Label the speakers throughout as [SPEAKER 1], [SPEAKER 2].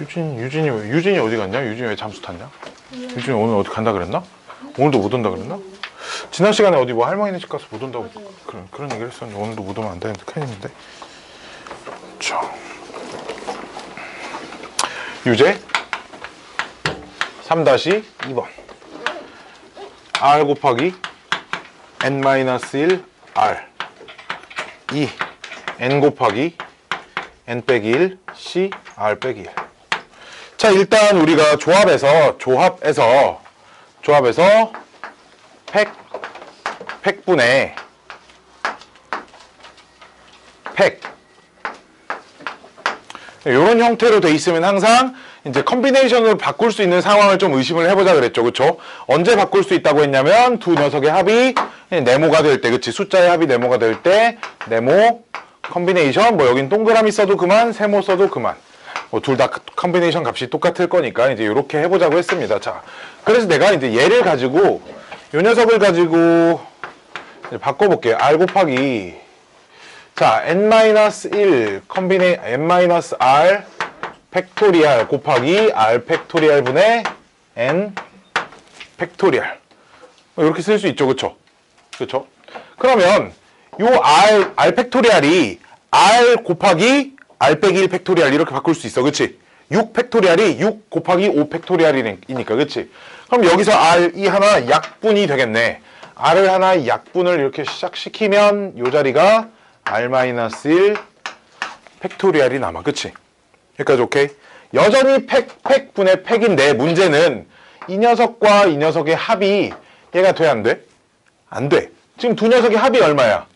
[SPEAKER 1] 유진이 어디 갔냐? 유진이 왜 잠수 탔냐? 유진이 오늘 어디 간다 그랬나? 오늘도 못 온다 그랬나? 지난 시간에 어디 뭐 할머니네 집 가서 못 온다고 그런 얘기를 했었는데 오늘도 못 오면 안 되는데 큰일인데. 자, 유제 3-2번 r 곱하기 n-1 r 2 n 곱하기 n 빼기 1 c r 빼기 1. 자, 일단 우리가 조합에서 팩분의 팩 이런 형태로 돼 있으면 항상 이제 컨비네이션으로 바꿀 수 있는 상황을 좀 의심을 해보자 그랬죠. 그쵸? 언제 바꿀 수 있다고 했냐면 두 녀석의 합이 네모가 될 때, 그치? 숫자의 합이 네모가 될 때 네모 컨비네이션, 뭐 여긴 동그라미 써도 그만, 세모 써도 그만. 뭐 둘 다 컨비네이션 값이 똑같을 거니까 이제 이렇게 해보자고 했습니다. 자, 그래서 내가 이제 얘를 가지고 요 녀석을 가지고 이제 바꿔볼게요. r 곱하기 자 n-1 n-r 팩토리얼 곱하기 r 팩토리얼 분의 n 팩토리얼 이렇게 쓸 수 있죠. 그쵸? 그쵸? 그러면 요 r 팩토리얼이 r 곱하기 r 빼기 1 팩토리얼 이렇게 바꿀 수 있어. 그치? 6 팩토리얼이 6 곱하기 5 팩토리얼이니까. 그치? 그럼 여기서 r이 하나 약분이 되겠네. r을 하나 약분을 이렇게 시작시키면 요 자리가 r-1 팩토리얼이 남아. 그치? 여기까지 오케이? 여전히 팩분의 팩인데 문제는 이 녀석과 이 녀석의 합이 얘가 돼? 안 돼? 안 돼. 지금 두 녀석의 합이 얼마야?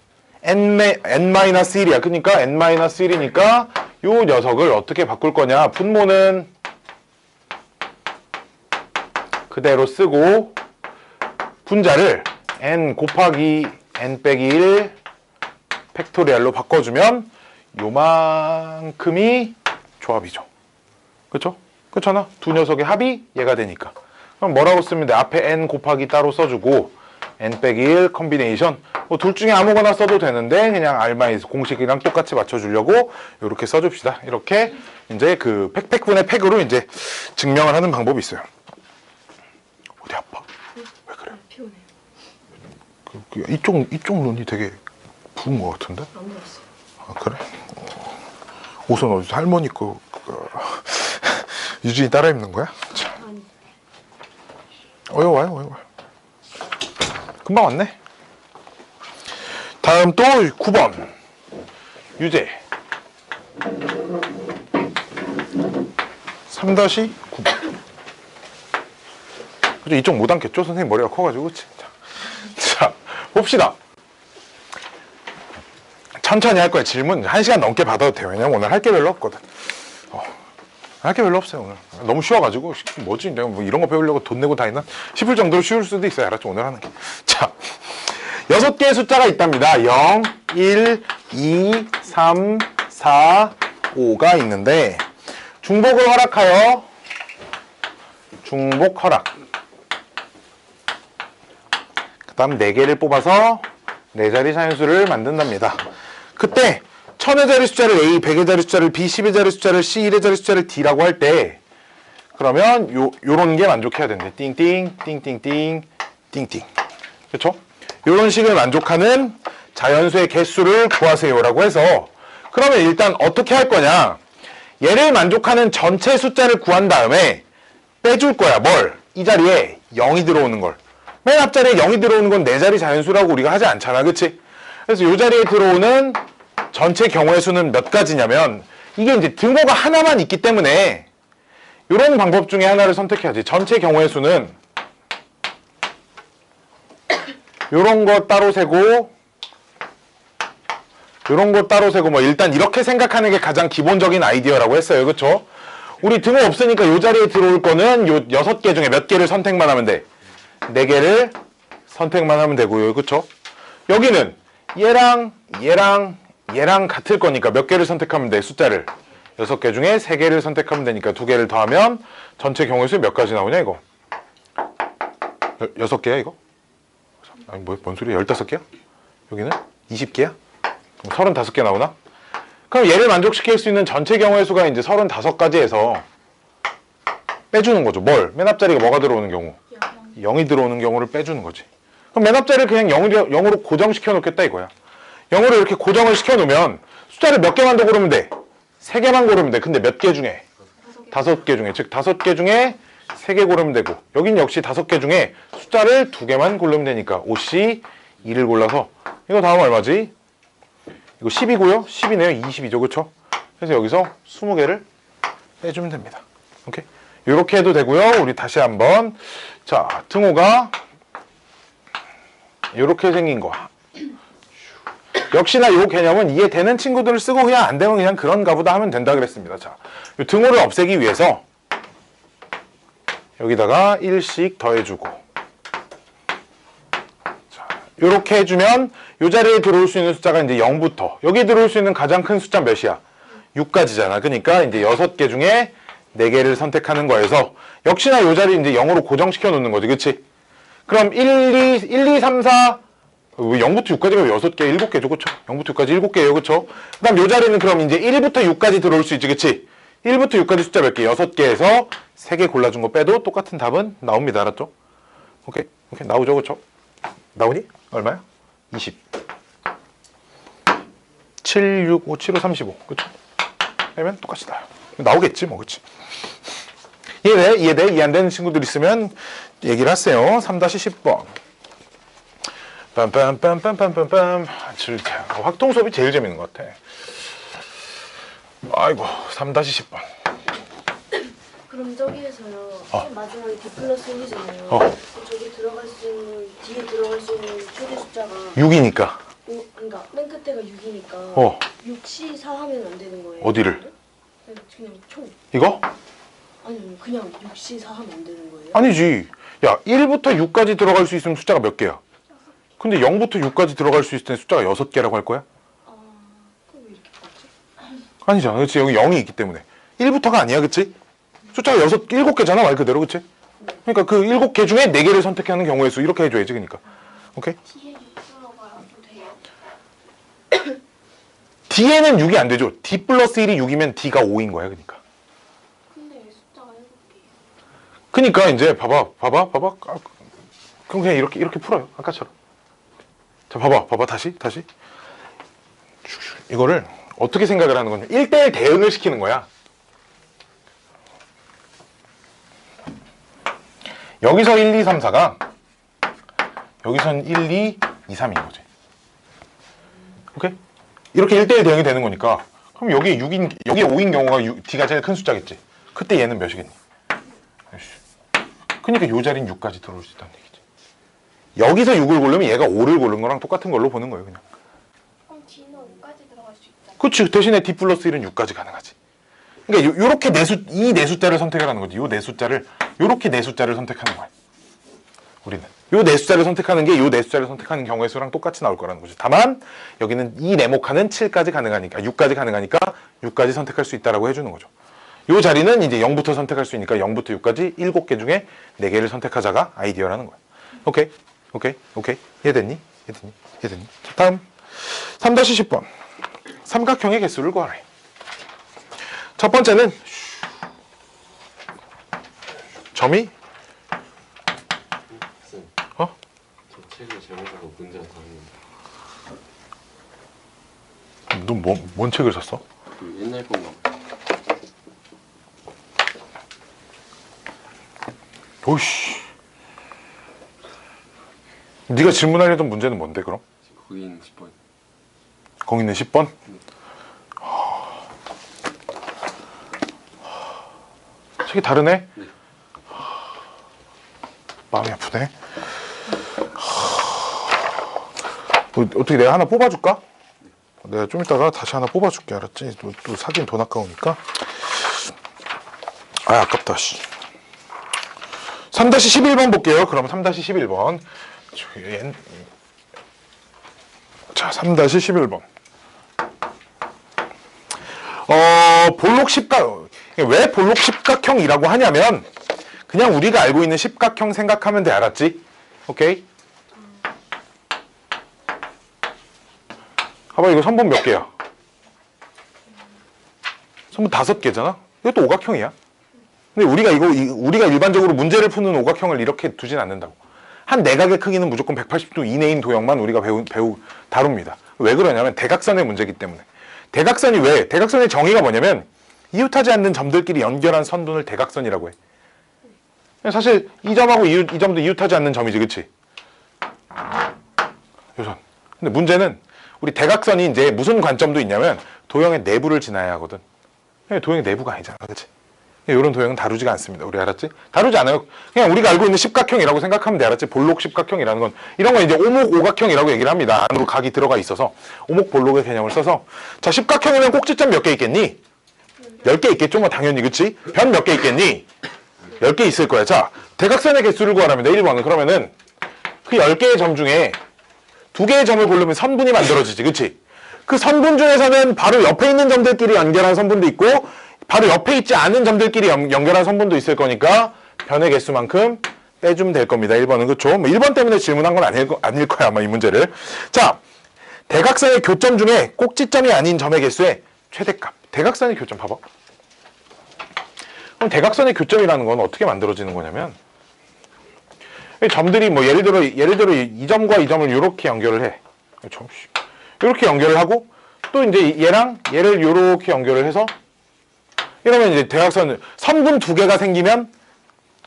[SPEAKER 1] n-1이야. 그러니까 n-1이니까 요 녀석을 어떻게 바꿀 거냐? 분모는 그대로 쓰고 분자를 n 곱하기 n 빼기 1 팩토리얼로 바꿔주면 요만큼이 조합이죠. 그쵸? 그렇잖아. 두 녀석의 합이 얘가 되니까. 그럼 뭐라고 쓰면 돼? 앞에 n 곱하기 따로 써주고 n 빼기 1 컨비네이션 뭐 둘 중에 아무거나 써도 되는데 그냥 r- 공식이랑 똑같이 맞춰주려고 이렇게 써줍시다. 이렇게 이제 그 팩분의 팩으로 이제 증명을 하는 방법이 있어요. 어디 아파? 왜 그래? 피곤해요. 이쪽 눈이 되게 부은 것 같은데?
[SPEAKER 2] 안 부었어요.
[SPEAKER 1] 아, 그래? 옷은 어디서 할머니 거 유진이 따라 입는 거야? 자.
[SPEAKER 2] 아니.
[SPEAKER 1] 와요. 금방 왔네. 다음 또 9번 유제 3-9번. 그죠? 이쪽 못 앉겠죠? 선생님 머리가 커가지고. 그치? 자, 봅시다. 천천히 할 거야. 질문 1시간 넘게 받아도 돼요. 왜냐면 오늘 할 게 별로 없거든. 할 게 별로 없어요. 오늘 너무 쉬워가지고 뭐지? 내가 뭐 이런 거 배우려고 돈 내고 다니나 싶을 정도로 쉬울 수도 있어요. 알았죠? 오늘 하는 게. 자, 6개의 숫자가 있답니다. 0, 1, 2, 3, 4, 5가 있는데 중복을 허락하여 중복 허락. 그 다음 4개를 뽑아서 4자리 자연수를 만든답니다. 그때 1000의 자리 숫자를 A, 100의 자리 숫자를 B, 10의 자리 숫자를 C, 1의 자리 숫자를 D라고 할 때 그러면 요런 게 만족해야 된대. 띵띵, 띵띵띵, 띵띵. 그쵸? 요런 식을 만족하는 자연수의 개수를 구하세요라고 해서 그러면 일단 어떻게 할 거냐? 얘를 만족하는 전체 숫자를 구한 다음에 빼줄 거야. 뭘? 이 자리에 0이 들어오는 걸. 맨 앞자리에 0이 들어오는 건 4자리 자연수라고 우리가 하지 않잖아. 그치? 그래서 이 자리에 들어오는 전체 경우의 수는 몇 가지냐면 이게 이제 등호가 하나만 있기 때문에 이런 방법 중에 하나를 선택해야지. 전체 경우의 수는 이런 거 따로 세고 이런 거 따로 세고 뭐 일단 이렇게 생각하는 게 가장 기본적인 아이디어라고 했어요. 그쵸? 우리 등호 없으니까 이 자리에 들어올 거는 요 6개 중에 몇 개를 선택만 하면 돼? 4개를 선택만 하면 되고요. 그쵸? 여기는 얘랑 같을 거니까 몇 개를 선택하면 돼? 숫자를 6개 중에 3개를 선택하면 되니까 2개를 더하면 전체 경우의 수 몇 가지 나오냐 이거? 6개야 이거? 아니 뭔 소리야? 15개야? 여기는? 20개야? 35개 나오나? 그럼 얘를 만족시킬 수 있는 전체 경우의 수가 이제 35가지에서 빼주는 거죠. 뭘? 맨 앞자리가 뭐가 들어오는 경우? 0이 들어오는 경우를 빼주는 거지. 그럼 맨 앞자리를 그냥 0으로 고정시켜 놓겠다 이거야. 0으로 이렇게 고정을 시켜 놓으면 숫자를 몇 개만 더 고르면 돼? 3개만 고르면 돼. 근데 몇 개 중에? 5개 중에. 즉 5개 중에 3개 고르면 되고, 여긴 역시 5개 중에 숫자를 2개만 고르면 되니까 5C 2를 골라서, 이거 다음 얼마지? 이거 10이고요. 10이네요. 20이죠. 그쵸? 그래서 여기서 20개를 빼주면 됩니다. 오케이? 이렇게 해도 되고요. 우리 다시 한번, 자, 등호가 이렇게 생긴 거. 역시나 이 개념은 이해되는 친구들을 쓰고, 그냥 안 되면 그냥 그런가 보다 하면 된다 그랬습니다. 자, 이 등호를 없애기 위해서 여기다가 1씩 더해주고, 자, 이렇게 해주면 이 자리에 들어올 수 있는 숫자가 이제 0부터, 여기 들어올 수 있는 가장 큰 숫자 몇이야? 6까지잖아. 그러니까 이제 6개 중에 4개를 선택하는 거여서, 역시나 이 자리 이제 0으로 고정시켜 놓는 거지. 그치? 그럼 1, 2, 3, 4, 0부터 6까지가 6개, 7개죠. 그쵸? 0부터 6까지 7개예요. 그쵸? 그 다음 요 자리는 그럼 이제 1부터 6까지 들어올 수 있지. 그치? 1부터 6까지 숫자 몇 개? 6개에서 3개 골라준 거 빼도 똑같은 답은 나옵니다. 알았죠? 오케이? 오케이. 나오죠. 그쵸? 나오니? 얼마야? 20. 7, 6, 5, 7, 5, 35. 그쵸? 빼면 똑같이 나요. 나오겠지 뭐. 그치? 이해돼? 이해돼? 이해 안 되는 친구들 있으면 얘기를 하세요. 3-10번. 빰빰빰빰빰빰빰. 확통 수업이 제일 재밌는 것 같아. 아이고, 3-10번.
[SPEAKER 2] 그럼 저기에서요. 맨 마지막에 D 플러스 1이잖아요. 저기 들어갈 수 있는, 뒤에 들어갈 수 있는 최대 숫자가
[SPEAKER 1] 6이니까.
[SPEAKER 2] 그러니까 맨 끝에가 6이니까 6C 4 하면 안 되는 거예요.
[SPEAKER 1] 어디를?
[SPEAKER 2] 그냥 총.
[SPEAKER 1] 이거?
[SPEAKER 2] 아니 그냥 6C 4 하면 안 되는 거예요?
[SPEAKER 1] 아니지. 야, 1부터 6까지 들어갈 수 있으면 숫자가 몇 개야? 근데 0부터 6까지 들어갈 수 있을 때 숫자가 6개라고 할 거야?
[SPEAKER 2] 그럼 왜 이렇게 봤지?
[SPEAKER 1] 아니잖아. 그렇지? 여기 0이 있기 때문에. 1부터가 아니야. 그치? 숫자가 7개잖아. 말 그대로. 그치? 그러니까 그 7개 중에 4개를 선택하는 경우의 수. 이렇게 해줘야지. 그러니까. 오케이?
[SPEAKER 2] 뒤에 6 들어가도 돼요?
[SPEAKER 1] D에는 6이 안 되죠. D 플러스 1이 6이면 D가 5인 거야. 그러니까.
[SPEAKER 2] 근데 숫자가 7개예요.
[SPEAKER 1] 그러니까 이제 봐봐. 그럼 그냥 이렇게 풀어요. 아까처럼. 자, 봐봐. 다시. 이거를 어떻게 생각을 하는 거냐. 1대1 대응을 시키는 거야. 여기서 1, 2, 3, 4가 여기선 1, 2, 2, 3인 거지. 오케이? 이렇게 1대1 대응이 되는 거니까, 그럼 여기에 5인 경우가 D가 제일 큰 숫자겠지. 그때 얘는 몇이겠니? 그러니까 요 자리는 6까지 들어올 수 있다는 얘기지. 여기서 6을 고르면 얘가 5를 고른 거랑 똑같은 걸로 보는 거예요. 그냥.
[SPEAKER 2] 그럼 D는 5까지 들어갈 수 있다.
[SPEAKER 1] 그치. 대신에 D 플러스 1은 6까지 가능하지. 그러니까 요렇게 이 네 숫자를 선택을 하는 거지. 요렇게 네 숫자를 선택하는 거야. 우리는. 요 네 숫자를 선택하는 게 요 네 숫자를 선택하는 경우의 수랑 똑같이 나올 거라는 거지. 다만 여기는 이 네모칸은 7까지 가능하니까, 6까지 가능하니까 6까지 선택할 수 있다라고 해주는 거죠. 요 자리는 이제 0부터 선택할 수 있으니까 0부터 6까지 7개 중에 4개를 선택하자가 아이디어라는 거야. 오케이? 이해됐니? 자, 다음 3-10번. 삼각형의 개수를 구하래. 첫 번째는 점이
[SPEAKER 3] 저 책을 제목하고 문제가 다른데.
[SPEAKER 1] 너 뭔 책을 샀어?
[SPEAKER 3] 그 옛날 건가?
[SPEAKER 1] 오이씨. 네가 질문하려던 문제는 뭔데 그럼?
[SPEAKER 3] 거기 있는 10번.
[SPEAKER 1] 거기 있는 10번? 책이 다르네?
[SPEAKER 3] 네.
[SPEAKER 1] 마음이 아프네. 어떻게 내가 하나 뽑아줄까? 내가 좀 이따가 다시 하나 뽑아줄게. 알았지? 또 사긴 돈 아까우니까. 아, 아깝다. 씨. 3-11번 볼게요. 그럼 3-11번. 자, 3-11번. 왜 볼록 십각형이라고 하냐면, 그냥 우리가 알고 있는 십각형 생각하면 돼. 알았지? 오케이? 봐봐, 이거 선분 몇 개야? 선분 5개잖아? 이것도 오각형이야. 근데 우리가 일반적으로 문제를 푸는 오각형을 이렇게 두진 않는다고. 한 내각의 크기는 무조건 180도 이내인 도형만 우리가 다룹니다. 왜 그러냐면 대각선의 문제이기 때문에. 대각선의 정의가 뭐냐면 이웃하지 않는 점들끼리 연결한 선분을 대각선이라고 해. 사실 이 점하고 이 점도 이웃하지 않는 점이지, 그치? 요선. 근데 문제는 우리 대각선이 이제 무슨 관점도 있냐면 도형의 내부를 지나야 하거든. 도형의 내부가 아니잖아, 그치? 이런 도형은 다루지가 않습니다. 우리 알았지? 다루지 않아요. 그냥 우리가 알고 있는 십각형이라고 생각하면 돼, 알았지? 볼록 십각형이라는 건 이런 건 이제 오목 오각형이라고 얘기를 합니다. 안으로 각이 들어가 있어서 오목 볼록의 개념을 써서. 자, 십각형이면 꼭지점 몇 개 있겠니? 10개 있겠죠, 뭐 당연히, 그치? 변 몇 개 있겠니? 10개 있을 거야. 자, 대각선의 개수를 구하랍니다. 1번은. 그러면은 그 10개의 점 중에 2개의 점을 고르면 선분이 만들어지지, 그치? 그 선분 중에서는 바로 옆에 있는 점들끼리 연결한 선분도 있고 바로 옆에 있지 않은 점들끼리 연결한 선분도 있을 거니까 변의 개수만큼 빼주면 될 겁니다. 1번은. 그쵸? 뭐 1번 때문에 질문한 건 아닐 거야, 아마 이 문제를. 자, 대각선의 교점 중에 꼭지점이 아닌 점의 개수의 최대값. 대각선의 교점 봐봐. 그럼 대각선의 교점이라는 건 어떻게 만들어지는 거냐면 이 점들이 뭐 예를 들어 이 점과 이 점을 이렇게 연결을 해. 이렇게 연결을 하고 또 이제 얘랑 얘를 이렇게 연결을 해서 이러면 이제 대각선 선분 2개가 생기면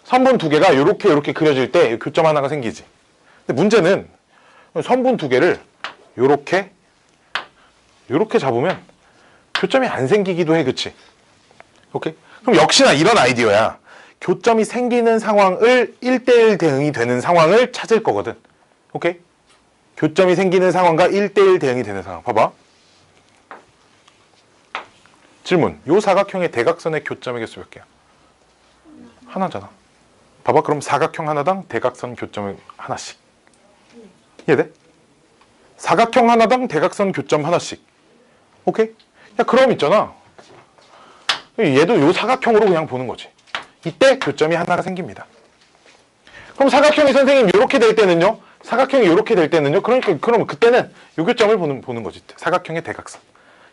[SPEAKER 1] 선분 2개가 이렇게 그려질 때 교점 하나가 생기지. 근데 문제는 선분 2개를 이렇게 잡으면 교점이 안 생기기도 해, 그치? 오케이? 그럼 역시나 이런 아이디어야. 교점이 생기는 상황을 1대1 대응이 되는 상황을 찾을 거거든. 오케이? 교점이 생기는 상황과 1대1 대응이 되는 상황. 봐봐. 질문. 요 사각형의 대각선의 교점의 개수 몇 개야? 하나잖아. 봐봐. 그럼 사각형 하나당 대각선 교점이 하나씩. 이해돼? 사각형 하나당 대각선 교점 하나씩. 오케이? 야, 그럼 있잖아. 얘도 요 사각형으로 그냥 보는 거지. 이때 교점이 하나가 생깁니다. 그럼 사각형이 선생님 이렇게 될 때는요? 사각형이 이렇게 될 때는요? 그럼 그때는 요 교점을 보는 거지. 사각형의 대각선.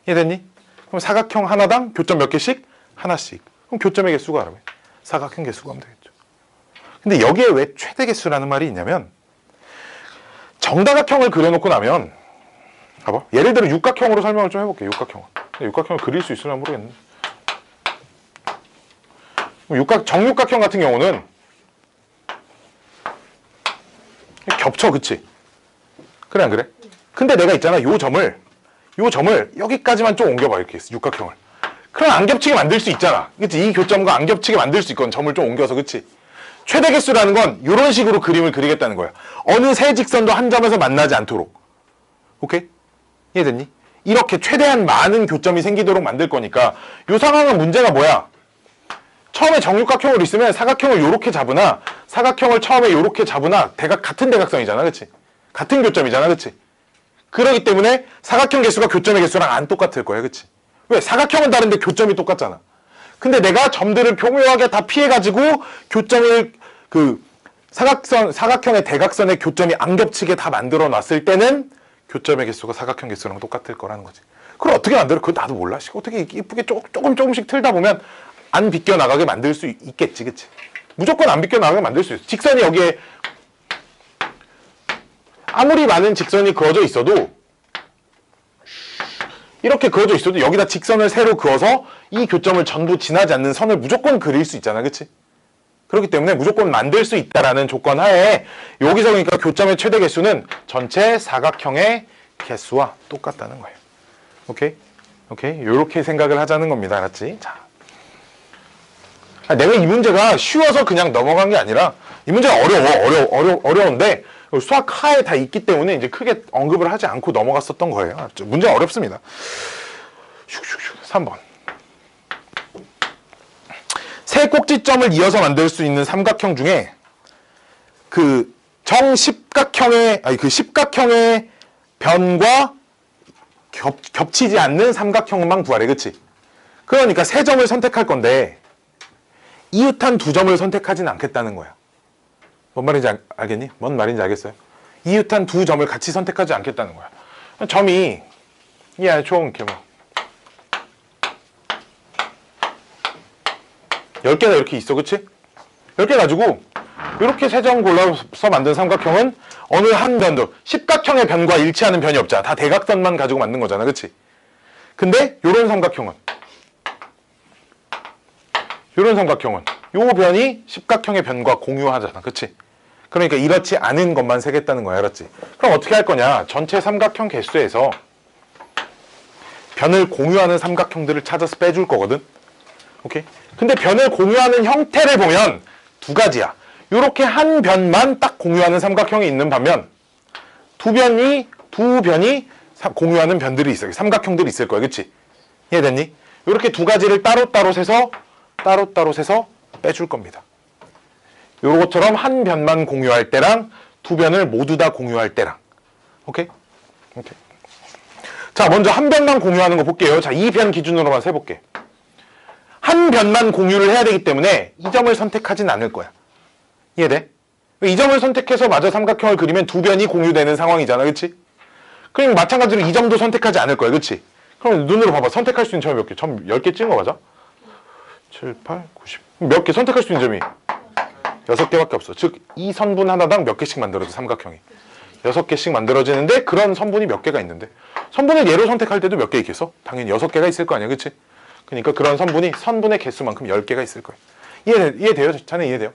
[SPEAKER 1] 이해됐니? 그럼 사각형 하나당 교점 몇 개씩? 하나씩. 그럼 교점의 개수가 알아요. 사각형 개수가 하면 되겠죠. 근데 여기에 왜 최대 개수라는 말이 있냐면 정다각형을 그려놓고 나면 봐봐. 예를 들어 육각형으로 설명을 좀 해볼게요. 육각형을 그릴 수 있으나 모르겠네. 정육각형 같은 경우는 겹쳐, 그치? 그래 안 그래? 근데 내가 있잖아, 요 점을 여기까지만 좀 옮겨봐, 이렇게 육각형을. 그럼 안 겹치게 만들 수 있잖아, 그치? 이 교점과 안 겹치게 만들 수 있거든, 점을 좀 옮겨서, 그치? 최대 개수라는 건 이런 식으로 그림을 그리겠다는 거야. 어느 세 직선도 한 점에서 만나지 않도록. 오케이? 이해됐니? 이렇게 최대한 많은 교점이 생기도록 만들 거니까 요 상황은 문제가 뭐야? 처음에 정육각형으로 있으면 사각형을 요렇게 잡으나 사각형을 처음에 요렇게 잡으나 같은 대각선이잖아, 그치? 같은 교점이잖아, 그치? 그러기 때문에 사각형 개수가 교점의 개수랑 안 똑같을 거야, 그치? 왜? 사각형은 다른데 교점이 똑같잖아. 근데 내가 점들을 교묘하게 다 피해가지고 교점을 사각형의 대각선의 교점이 안 겹치게 다 만들어 놨을 때는 교점의 개수가 사각형 개수랑 똑같을 거라는 거지. 그걸 어떻게 만들어? 그거 나도 몰라. 어떻게 이쁘게 조금씩 틀다 보면 안 비껴나가게 만들 수 있겠지, 그치? 무조건 안 비껴나가게 만들 수 있어. 직선이 여기에 아무리 많은 직선이 그어져 있어도 이렇게 그어져 있어도 여기다 직선을 세로 그어서 이 교점을 전부 지나지 않는 선을 무조건 그릴 수 있잖아, 그치? 그렇기 때문에 무조건 만들 수 있다라는 조건 하에 여기서 그러니까 교점의 최대 개수는 전체 사각형의 개수와 똑같다는 거예요. 오케이? 요렇게 생각을 하자는 겁니다. 알았지? 자. 내가 이 문제가 쉬워서 그냥 넘어간 게 아니라 이 문제가 어려운데 수학 하에 다 있기 때문에 이제 크게 언급을 하지 않고 넘어갔었던 거예요. 문제가 어렵습니다. 3번. 세 꼭지점을 이어서 만들 수 있는 삼각형 중에 그 십각형의 변과 겹치지 않는 삼각형만 구하래, 그치? 그러니까 세 점을 선택할 건데 이웃한 두 점을 선택하진 않겠다는 거야. 뭔 말인지 알겠니? 뭔 말인지 알겠어요? 이웃한 두 점을 같이 선택하지 않겠다는 거야. 점이 총 이렇게 뭐 10개가 이렇게 있어. 그치? 10개 가지고 이렇게 세 점 골라서 만든 삼각형은 어느 한 변도 십각형의 변과 일치하는 변이 없잖아. 다 대각선만 가지고 만든 거잖아. 그치? 근데 요런 삼각형은 요 변이 십각형의 변과 공유하잖아. 그치? 그러니까 이렇지 않은 것만 세겠다는 거야. 알았지? 그럼 어떻게 할 거냐? 전체 삼각형 개수에서 변을 공유하는 삼각형들을 찾아서 빼줄 거거든. 오케이? 근데 변을 공유하는 형태를 보면 두 가지야. 요렇게 한 변만 딱 공유하는 삼각형이 있는 반면 두 변이 공유하는 변들이 있어. 삼각형들이 있을 거야. 그치? 이해됐니? 요렇게 두 가지를 따로따로 세서 빼줄 겁니다. 요것처럼 한 변만 공유할 때랑 두 변을 모두 다 공유할 때랑. 오케이? 오케이. 자, 먼저 한 변만 공유하는 거 볼게요. 자, 이 변 기준으로만 세볼게. 한 변만 공유를 해야 되기 때문에 이 점을 선택하진 않을 거야. 이해돼? 이 점을 선택해서 마저 삼각형을 그리면 두 변이 공유되는 상황이잖아. 그치? 그럼 마찬가지로 이 점도 선택하지 않을 거야. 그치? 그럼 눈으로 봐봐. 선택할 수 있는 점이 몇 개? 점 10개 찍은 거 맞아? 7, 8, 90. 몇 개 선택할 수 있는 점이? 6개밖에 없어. 즉, 이 선분 하나당 몇 개씩 만들어져, 삼각형이. 6개씩 만들어지는데 그런 선분이 몇 개가 있는데 선분을 얘로 선택할 때도 몇 개 있겠어? 당연히 6개가 있을 거 아니야. 그치? 그러니까 그런 선분의 개수만큼 10개가 있을 거야. 이해돼요? 자네 이해돼요?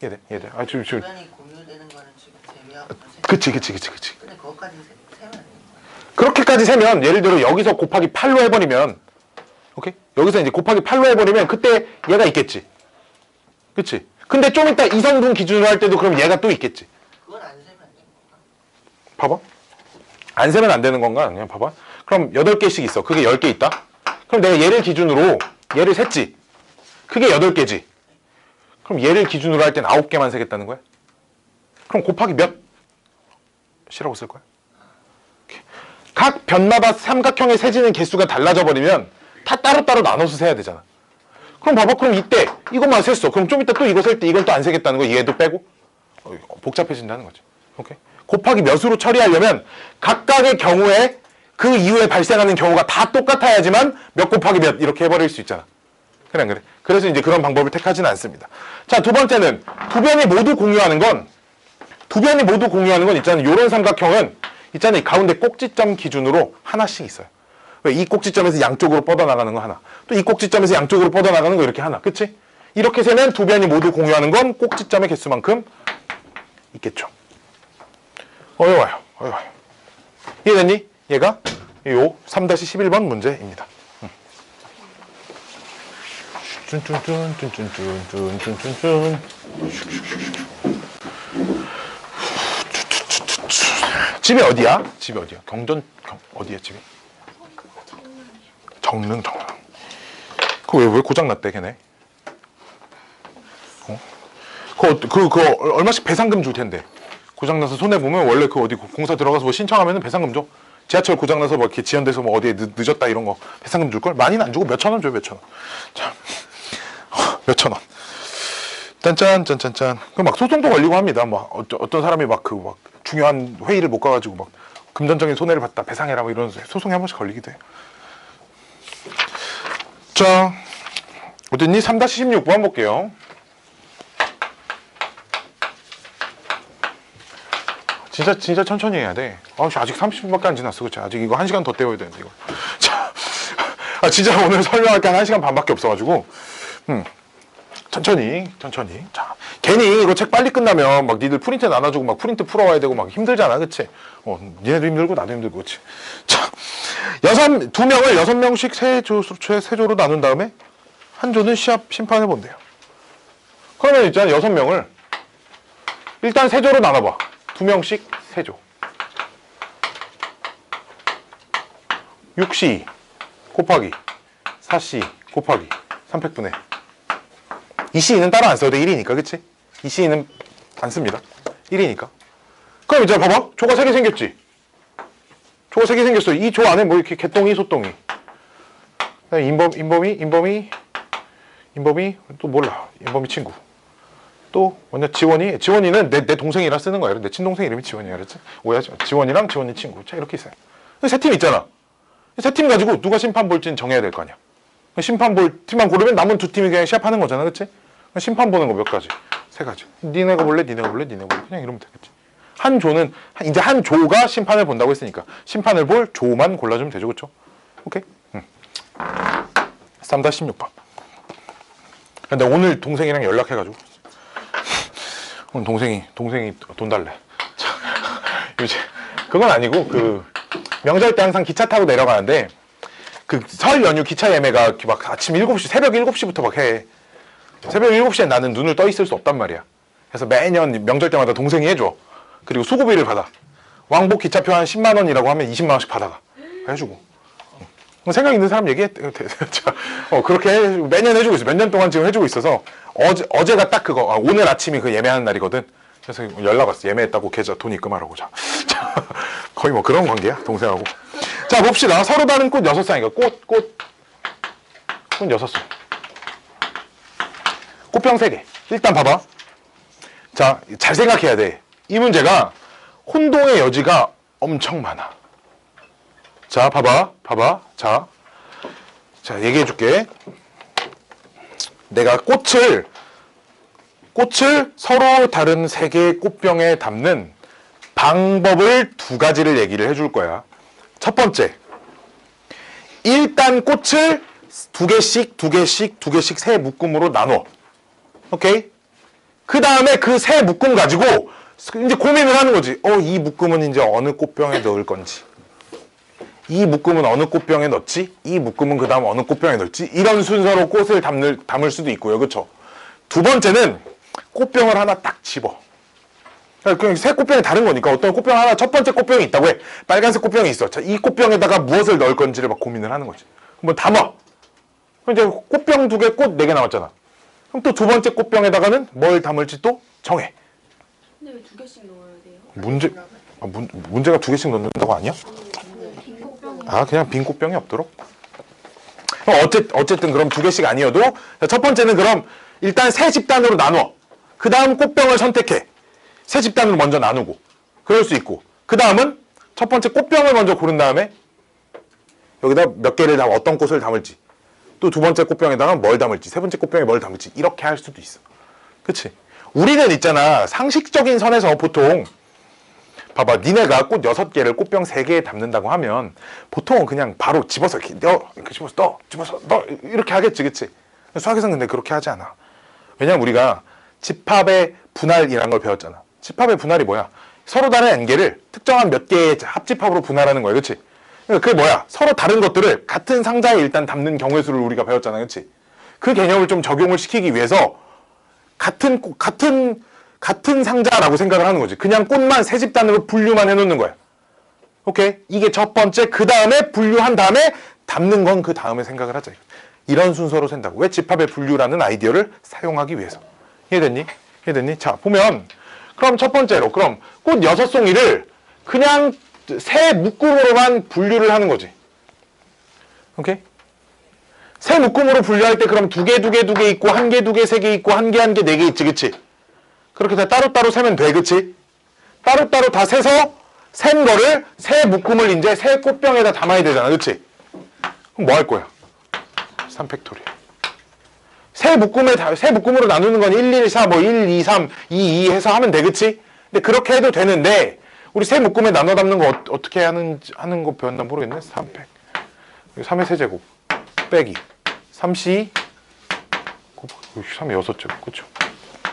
[SPEAKER 1] 이해돼. 아, 지금.
[SPEAKER 4] 변이 공유되는 거는 지금 제외하고.
[SPEAKER 1] 그치.
[SPEAKER 4] 근데 그것까지 세면 안 되는 거야.
[SPEAKER 1] 그렇게까지 세면 예를 들어 여기서 곱하기 8로 해버리면 오케이? 여기서 이제 곱하기 8로 해버리면 그때 얘가 있겠지. 그치? 근데 좀 이따 이성분 기준으로 할 때도 그럼 얘가 또 있겠지.
[SPEAKER 4] 그건 안 세면 안 되는 건가?
[SPEAKER 1] 봐봐. 안 세면 안 되는 건가? 그냥 봐봐. 그럼 8개씩 있어. 그게 10개 있다? 그럼 내가 얘를 기준으로 얘를 셌지. 그게 8개지. 그럼 얘를 기준으로 할 땐 9개만 세겠다는 거야? 그럼 곱하기 몇? 이라고 쓸 거야? 각 변마다 삼각형의 세지는 개수가 달라져 버리면 다 따로따로 나눠서 세야 되잖아. 그럼 봐봐. 그럼 이때 이것만 셌어. 그럼 좀 이따 또 이거 셀 때 이건 또 안 세겠다는 거. 얘도 빼고 복잡해진다는 거지. 오케이? 곱하기 몇으로 처리하려면 각각의 경우에 그 이후에 발생하는 경우가 다 똑같아야지만 몇 곱하기 몇 이렇게 해버릴 수 있잖아. 그래 안 그래? 그래서 이제 그런 방법을 택하지는 않습니다. 자, 두 번째는 두 변이 모두 공유하는 건 있잖아요. 요런 삼각형은 있잖아요. 이 가운데 꼭지점 기준으로 하나씩 있어요. 왜? 이 꼭지점에서 양쪽으로 뻗어나가는 거 하나. 또 이 꼭지점에서 양쪽으로 뻗어나가는 거 이렇게 하나. 그치? 이렇게 세면 두 변이 모두 공유하는 건 꼭지점의 개수만큼 있겠죠. 어려워요. 이해됐니? 얘가 요 3-11번 문제입니다. 쭌쭌쭌쭌쭌쭌쭌쭌쭌. 집이 어디야? 어디야 집이? 정릉. 그거 왜 고장 났대 걔네? 그거 얼마씩 배상금 줄 텐데. 고장 나서 손해 보면 원래 그 어디 공사 들어가서 뭐 신청하면은 배상금 줘. 지하철 고장 나서 뭐 이렇게 지연돼서 뭐 어디에 늦었다 이런 거 배상금 줄 걸? 많이는 안 주고 몇천 원 줘요. 몇천 원. 자, 몇천 원. 짠짠. 그 막 소송도 걸리고 합니다. 뭐 어떤 사람이 막 중요한 회의를 못 가가지고 막 금전적인 손해를 봤다 배상해라 뭐 이런 소송이 한 번씩 걸리기도 해요. 자, 어딨니? 3-16번 볼게요. 진짜 천천히 해야 돼. 아직 30분밖에 안 지났어. 그치? 아직 이거 1시간 더 때워야 되는데 이거. 자, 진짜 오늘 설명할 게 한 1시간 반밖에 없어가지고 천천히. 자, 괜히 이거 책 빨리 끝나면 막 니들 프린트 나눠주고 막 프린트 풀어와야 되고 막 힘들잖아. 그치? 니네도 힘들고 나도 힘들고. 그치? 자, 두 명을 6명씩 세조로 나눈 다음에 한 조는 시합 심판해 본대요. 그러면 있잖아. 6명을 일단 세조로 나눠봐. 2명씩 세조. 6C 곱하기 4C 곱하기 3팩분의 2C는 따로 안 써도 돼. 1이니까. 그치? 2C는 안 씁니다. 1이니까. 그럼 이제 봐봐. 조가 3개 생겼지? 조가 3개 생겼어. 이 조 안에 뭐 이렇게 개똥이, 소똥이. 인범이 또 몰라. 인범이 친구. 또 먼저 지원이는 내 동생이라 쓰는 거야. 내 친동생 이름이 지원이야. 그랬지? 오해하지 마. 지원이랑 지원이 친구. 자, 이렇게 있어요. 세 팀 있잖아. 세 팀 가지고 누가 심판 볼지는 정해야 될 거 아니야. 심판 볼 팀만 고르면 남은 두 팀이 그냥 시합하는 거잖아, 그치? 심판 보는 거 몇 가지? 세 가지. 니네가 볼래? 니네가 볼래? 니네가 볼래? 그냥 이러면 되겠지. 한 조는 이제 한 조가 심판을 본다고 했으니까 심판을 볼 조만 골라주면 되죠, 그쵸? 오케이? 3-16번. 근데 오늘 동생이랑 연락해가지고 오늘 동생이 돈 달래. 요새 그건 아니고 그 명절 때 항상 기차 타고 내려가는데 그 설 연휴 기차 예매가 막 아침 7시 새벽 7시부터 막 해. 새벽 7시에 나는 눈을 떠 있을 수 없단 말이야. 그래서 매년 명절 때마다 동생이 해줘. 그리고 수고비를 받아. 왕복 기차표 한 10만 원이라고 하면 20만 원씩 받아가. 해주고. 생각 있는 사람 얘기해. 그렇게 매년 해주고 있어. 몇 년 동안 지금 해주고 있어서 어제가 딱 그거. 오늘 아침이 그 예매하는 날이거든. 그래서 연락 왔어. 예매했다고 계좌 돈 입금하라고. 자, 거의 뭐 그런 관계야 동생하고. 자 봅시다. 서로 다른 꽃 6쌍이니까 꽃 6쌍. 꽃병 3개. 일단 봐봐. 자, 잘 생각해야 돼. 이 문제가 혼동의 여지가 엄청 많아. 자, 봐봐. 자, 얘기해 줄게. 내가 꽃을 서로 다른 3개의 꽃병에 담는 방법을 2가지를 얘기를 해줄 거야. 첫 번째. 일단 꽃을 2개씩 세 묶음으로 나눠. 오케이? 그 다음에 그 세 묶음 가지고 이제 고민을 하는 거지. 이 묶음은 이제 어느 꽃병에 넣을 건지. 이 묶음은 어느 꽃병에 넣지? 이 묶음은 그 다음 어느 꽃병에 넣지? 이런 순서로 꽃을 담을 수도 있고요. 그쵸? 두 번째는 꽃병을 하나 딱 집어. 그냥 세 꽃병이 다른 거니까 어떤 꽃병 하나 첫 번째 꽃병이 있다고 해. 빨간색 꽃병이 있어. 자, 이 꽃병에다가 무엇을 넣을 건지를 막 고민을 하는 거지. 한번 담아. 그럼 이제 꽃병 2개, 꽃 4개 남았잖아. 그럼 또 두 번째 꽃병에다가는 뭘 담을지 또 정해.
[SPEAKER 2] 근데 왜 2개씩 넣어야 돼요?
[SPEAKER 1] 문제가 2개씩 넣는다고 아니야? 그냥 빈 꽃병이 없도록? 어쨌든 그럼 2개씩 아니어도 첫 번째는 그럼 일단 세 집단으로 나눠. 그 다음 꽃병을 선택해. 세 집단으로 먼저 나누고. 그럴 수 있고. 그 다음은 첫 번째 꽃병을 먼저 고른 다음에 여기다 몇 개를 어떤 꽃을 담을지. 또 두 번째 꽃병에다가 뭘 담을지. 세 번째 꽃병에 뭘 담을지. 이렇게 할 수도 있어. 그치? 우리는 있잖아. 상식적인 선에서 보통 봐봐. 니네가 꽃 6개를 꽃병 3개에 담는다고 하면 보통은 그냥 바로 집어서 이렇게 집어서 넣어 이렇게 하겠지. 그치? 수학에서는 근데 그렇게 하지 않아. 왜냐면 우리가 집합의 분할이라는 걸 배웠잖아. 집합의 분할이 뭐야? 서로 다른 n개를 특정한 몇 개의 합집합으로 분할하는 거야. 그치? 그게 뭐야? 서로 다른 것들을 같은 상자에 일단 담는 경우의 수를 우리가 배웠잖아. 그치? 그 개념을 좀 적용을 시키기 위해서 같은 상자라고 생각을 하는 거지. 그냥 꽃만 세 집단으로 분류만 해놓는 거야. 오케이? 이게 첫 번째. 그 다음에 분류한 다음에 담는 건 그 다음에 생각을 하자. 이런 순서로 센다고. 왜 집합의 분류라는 아이디어를 사용하기 위해서. 이해됐니? 자, 보면 그럼 첫 번째로 그럼 꽃 6송이를 그냥 세 묶음으로만 분류를 하는 거지. 오케이? 세 묶음으로 분류할 때 그럼 2개 있고 1개, 2개, 3개 있고 1개, 4개 있지. 그치? 그렇게 다 따로따로 세면 돼. 그치? 따로따로 다 세서 센 거를 세 묶음을 이제 세 꽃병에다 담아야 되잖아. 그치? 그럼 뭐 할 거야? 3팩토리얼. 세 묶음으로 나누는 건 1, 1, 4, 1, 2, 3, 2, 2 해서 하면 돼. 그치? 근데 그렇게 해도 되는데 우리 세 묶음에 나눠 담는 거 어떻게 하는 거 배웠나 모르겠네. 3팩. 3의 세제곱 빼기 3C 3의 6제곱. 그쵸?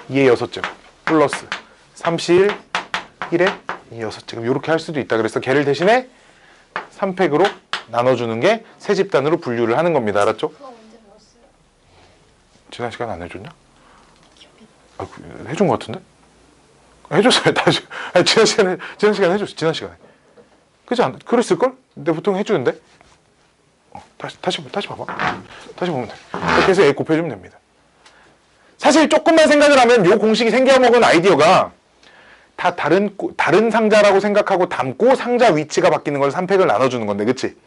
[SPEAKER 1] 2의 6제곱 플러스 3C1 1의 6제곱. 이렇게 할 수도 있다. 그래서 걔를 대신에 3팩으로 나눠주는 게 세 집단으로 분류를 하는 겁니다. 알았죠?
[SPEAKER 2] 그거 언제 배웠어요?
[SPEAKER 1] 지난 시간에 안 해줬냐? 해준 것 같은데? 해줬어요. 다시. 지난 시간에 해줬어. 지난 시간에. 그치? 그랬을걸? 근데 보통 해주는데? 다시 봐봐. 다시 보면 돼. 이렇게 해서 A 곱해주면 됩니다. 사실 조금만 생각을 하면 요 공식이 생겨먹은 아이디어가 다 다른 상자라고 생각하고 담고 상자 위치가 바뀌는 걸 3팩을 나눠주는 건데, 그치?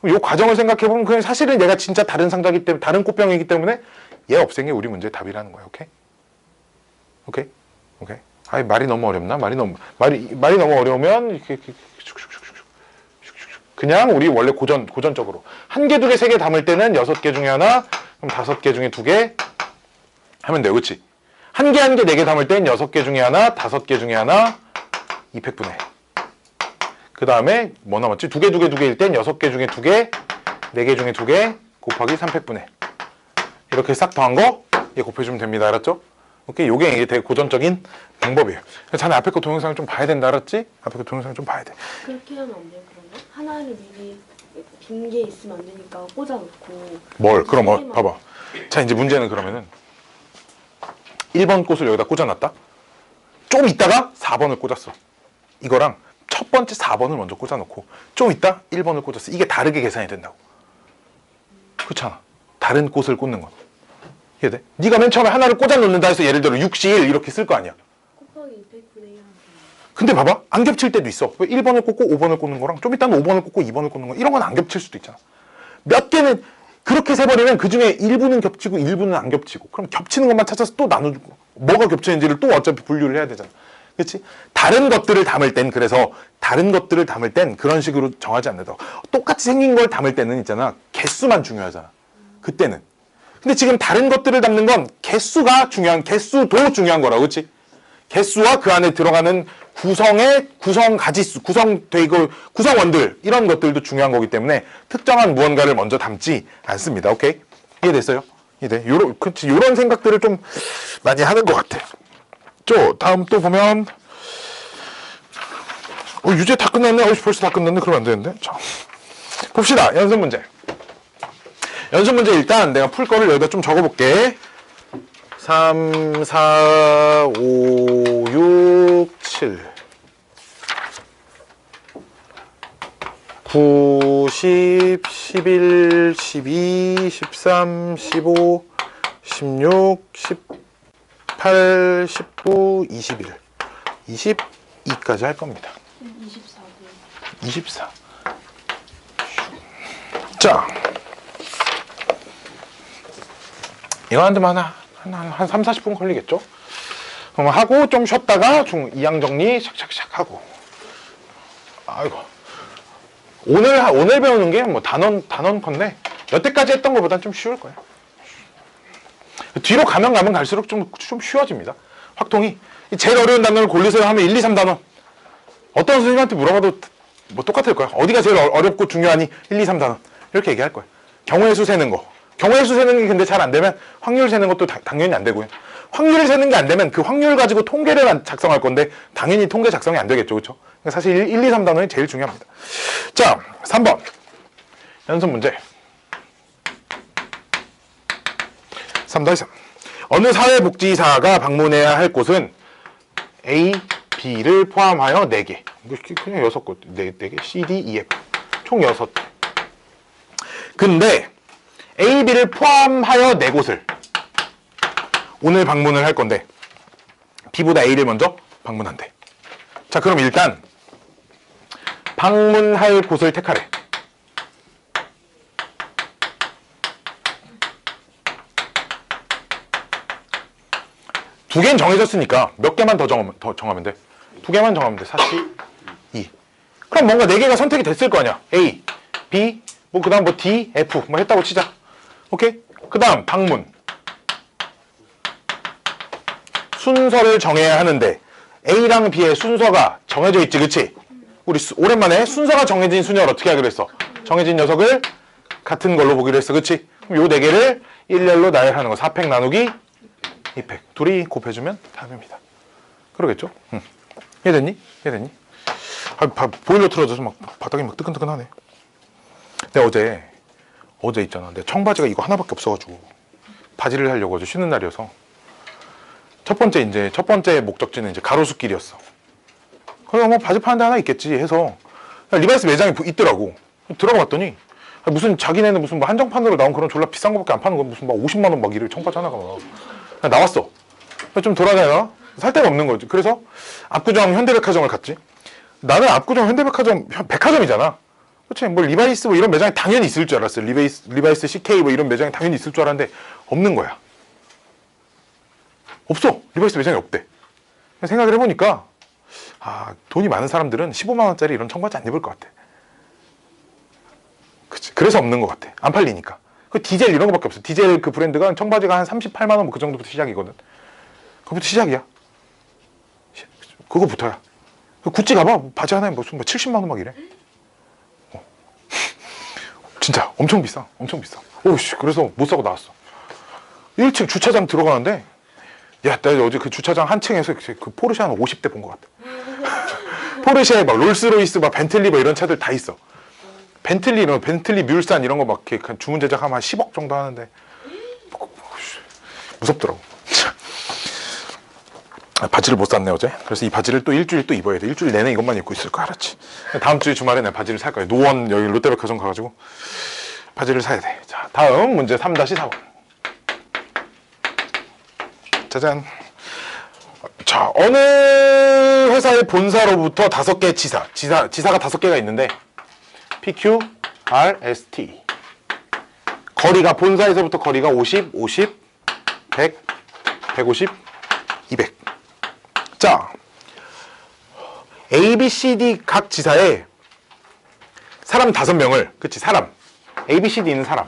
[SPEAKER 1] 요 과정을 생각해보면 그냥 사실은 얘가 진짜 다른 상자이기 때문에, 다른 꽃병이기 때문에 얘 없앤 게 우리 문제의 답이라는 거야. 오케이? 말이 너무 어렵나? 말이 너무 어려우면 이렇게 슉슉슉슉 그냥 우리 원래 고전적으로 한 개, 두 개, 세 개 담을 때는 6개 중에 하나, 그럼 5개 중에 2개 하면 돼요. 그치? 한 개, 한 개, 4개 담을 땐 6개 중에 하나, 5개 중에 하나, 2팩분의. 그 다음에 뭐 남았지? 2개, 2개, 2개일 땐 6개 중에 2개, 4개 중에 2개 곱하기 3팩분의. 이렇게 싹 더한 거 얘 곱해주면 됩니다. 알았죠? 오케이, 요게 이게 되게 고전적인 방법이에요. 자네 앞에 거 동영상을 좀 봐야 된다. 알았지? 앞에 거 동영상 좀 봐야 돼.
[SPEAKER 2] 그렇게 하면 안 돼요, 그러면? 하나를 미리 빈 게 있으면 안 되니까 꽂아놓고.
[SPEAKER 1] 뭘? 그럼
[SPEAKER 2] 세 개만.
[SPEAKER 1] 봐봐. 자, 이제 문제는 그러면은 1번 꽃을 여기다 꽂아놨다. 좀 있다가 4번을 꽂았어. 이거랑 첫 번째 4번을 먼저 꽂아놓고 좀 있다 1번을 꽂았어. 이게 다르게 계산이 된다고. 그렇잖아. 다른 꽃을 꽂는 건. 이해돼? 네가 맨 처음에 하나를 꽂아놓는다 해서 예를 들어 6시1 이렇게 쓸 거 아니야.
[SPEAKER 2] 곱하기 200분의 1 하면
[SPEAKER 1] 근데 봐봐. 안 겹칠 때도 있어. 왜 1번을 꽂고 5번을 꽂는 거랑 좀 이따는 5번을 꽂고 2번을 꽂는 거 이런 건 안 겹칠 수도 있잖아. 몇 개는 그렇게 세버리면 그 중에 일부는 겹치고 일부는 안 겹치고 그럼 겹치는 것만 찾아서 또 나눠주고 뭐가 겹치는지를 또 어차피 분류를 해야 되잖아. 그렇지? 다른 것들을 담을 땐 그래서 다른 것들을 담을 땐 그런 식으로 정하지 않는다. 똑같이 생긴 걸 담을 때는 있잖아. 개수만 중요하잖아. 그때는. 근데 지금 다른 것들을 담는 건 개수도 중요한 거라고. 그렇지? 개수와 그 안에 들어가는 구성 가지수, 구성원들 이런 것들도 중요한 거기 때문에 특정한 무언가를 먼저 담지 않습니다. 오케이? 이해됐어요? 이해돼? 요런 생각들을 좀 많이 하는 것 같아. 다음 또 보면 유제 다 끝났네. 벌써 다 끝났네. 그러면 안 되는데. 자, 봅시다. 연습 문제. 연습 문제 일단 내가 풀 거를 여기다 좀 적어볼게. 3, 4, 5, 6, 7 9, 10, 11, 12, 13, 15, 16, 18, 19, 21 22까지 할 겁니다.
[SPEAKER 2] 24분.
[SPEAKER 1] 24 자, 이거 한 데만 한 3, 40분 걸리겠죠? 그럼 하고 좀 쉬었다가 2항 정리 샥샥샥 하고. 아이고. 오늘 배우는 게 뭐 단원 건데 여태까지 했던 것보단 좀 쉬울 거예요. 뒤로 가면 갈수록 좀 쉬워집니다. 확통이. 제일 어려운 단원을 고르세요 하면 1, 2, 3단원. 어떤 선생님한테 물어봐도 뭐 똑같을 거야. 어디가 제일 어렵고 중요하니? 1, 2, 3단원. 이렇게 얘기할 거예요. 경우의 수 세는 거. 경우의 수 세는 게 근데 잘 안 되면 확률 세는 것도 당연히 안 되고요. 확률을 세는 게 안 되면 그 확률 가지고 통계를 작성할 건데 당연히 통계 작성이 안 되겠죠. 그렇죠? 사실 1, 2, 3단원이 제일 중요합니다. 자, 3번. 연습 문제. 3-3. 어느 사회복지사가 방문해야 할 곳은 A, B를 포함하여 4개. 그냥 6곳. 4개. C, D, E, F. 총 6개. 근데 A, B를 포함하여 4곳을 오늘 방문을 할 건데 B보다 A를 먼저 방문한대. 자, 그럼 일단 방문할 곳을 택하래. 두 개는 정해졌으니까 몇 개만 더 정하면 돼. 2개만 정하면 돼. 4, 2. 그럼 뭔가 4개가 선택이 됐을 거 아니야. A, B, 그 다음 D, F 했다고 치자. 오케이? 그 다음 방문. 순서를 정해야 하는데 A랑 B의 순서가 정해져 있지. 그치? 우리 오랜만에 순서가 정해진 순위를 어떻게 하기로 했어? 정해진 녀석을 같은 걸로 보기로 했어. 그치? 그럼 요 4개를 일렬로 나열하는 거. 4팩 나누기 2팩. 둘이 곱해주면 답입니다. 그러겠죠? 응. 이해됐니? 보일러 틀어져서 막 바닥이 막 뜨끈뜨끈하네. 내가 어제 있잖아. 내 청바지가 이거 하나밖에 없어가지고 바지를 하려고 어제 쉬는 날이어서 첫 번째 목적지는 이제 가로수길이었어. 그래서 뭐 바지 파는 데 하나 있겠지 해서 리바이스 매장이 있더라고. 들어가 봤더니 무슨 자기네는 무슨 뭐 한정판으로 나온 그런 졸라 비싼 거밖에 안 파는 거 무슨 막 50만 원 막 이래 청바지 하나가 막 나왔어. 좀 돌아다니다가 살 데가 없는 거지. 그래서 압구정 현대백화점을 갔지. 나는 압구정 현대백화점 백화점이잖아. 그렇지. 뭐 리바이스 뭐 이런 매장이 당연히 있을 줄 알았어요. 리바이스 CK 뭐 이런 매장이 당연히 있을 줄 알았는데 없는 거야. 없어. 리바이스 매장이 없대. 생각을 해보니까 돈이 많은 사람들은 15만 원짜리 이런 청바지 안 입을 것 같아. 그치. 그래서 없는 것 같아. 안 팔리니까. 그 디젤 이런 거밖에 없어. 디젤 그 브랜드가 청바지가 한 38만 원 뭐 그 정도부터 시작이거든. 그거부터 시작이야. 그거부터야. 구찌 가봐. 바지 하나에 무슨 뭐 70만 원 막 이래. 진짜 엄청 비싸. 엄청 비싸. 오씨, 그래서 못 사고 나왔어. 1층 주차장 들어가는데, 야, 나 어제 그 주차장 한 층에서 그 포르쉐 한 50대 본 것 같아. 포르쉐 막 롤스로이스 막 벤틀리 뭐 이런 차들 다 있어. 벤틀리 뮬산 이런 거 막 이렇게 주문 제작하면 한 10억 정도 하는데 무섭더라고. 바지를 못 샀네 어제. 그래서 이 바지를 또 일주일 또 입어야 돼. 일주일 내내 이것만 입고 있을 거 알았지. 다음 주 주말에 내가 바지를 살 거야. 노원 여기 롯데백화점 가가지고 바지를 사야 돼. 자, 다음 문제 3-4번. 짜잔. 자, 어느 회사의 본사로부터 5개 지사가 5개가 있는데 PQ, R, ST. 거리가 본사에서부터 거리가 50, 50, 100, 150, 200. 자, A, B, C, D 각 지사에 사람 5명을, 그치, 사람. A, B, C, D 있는 사람.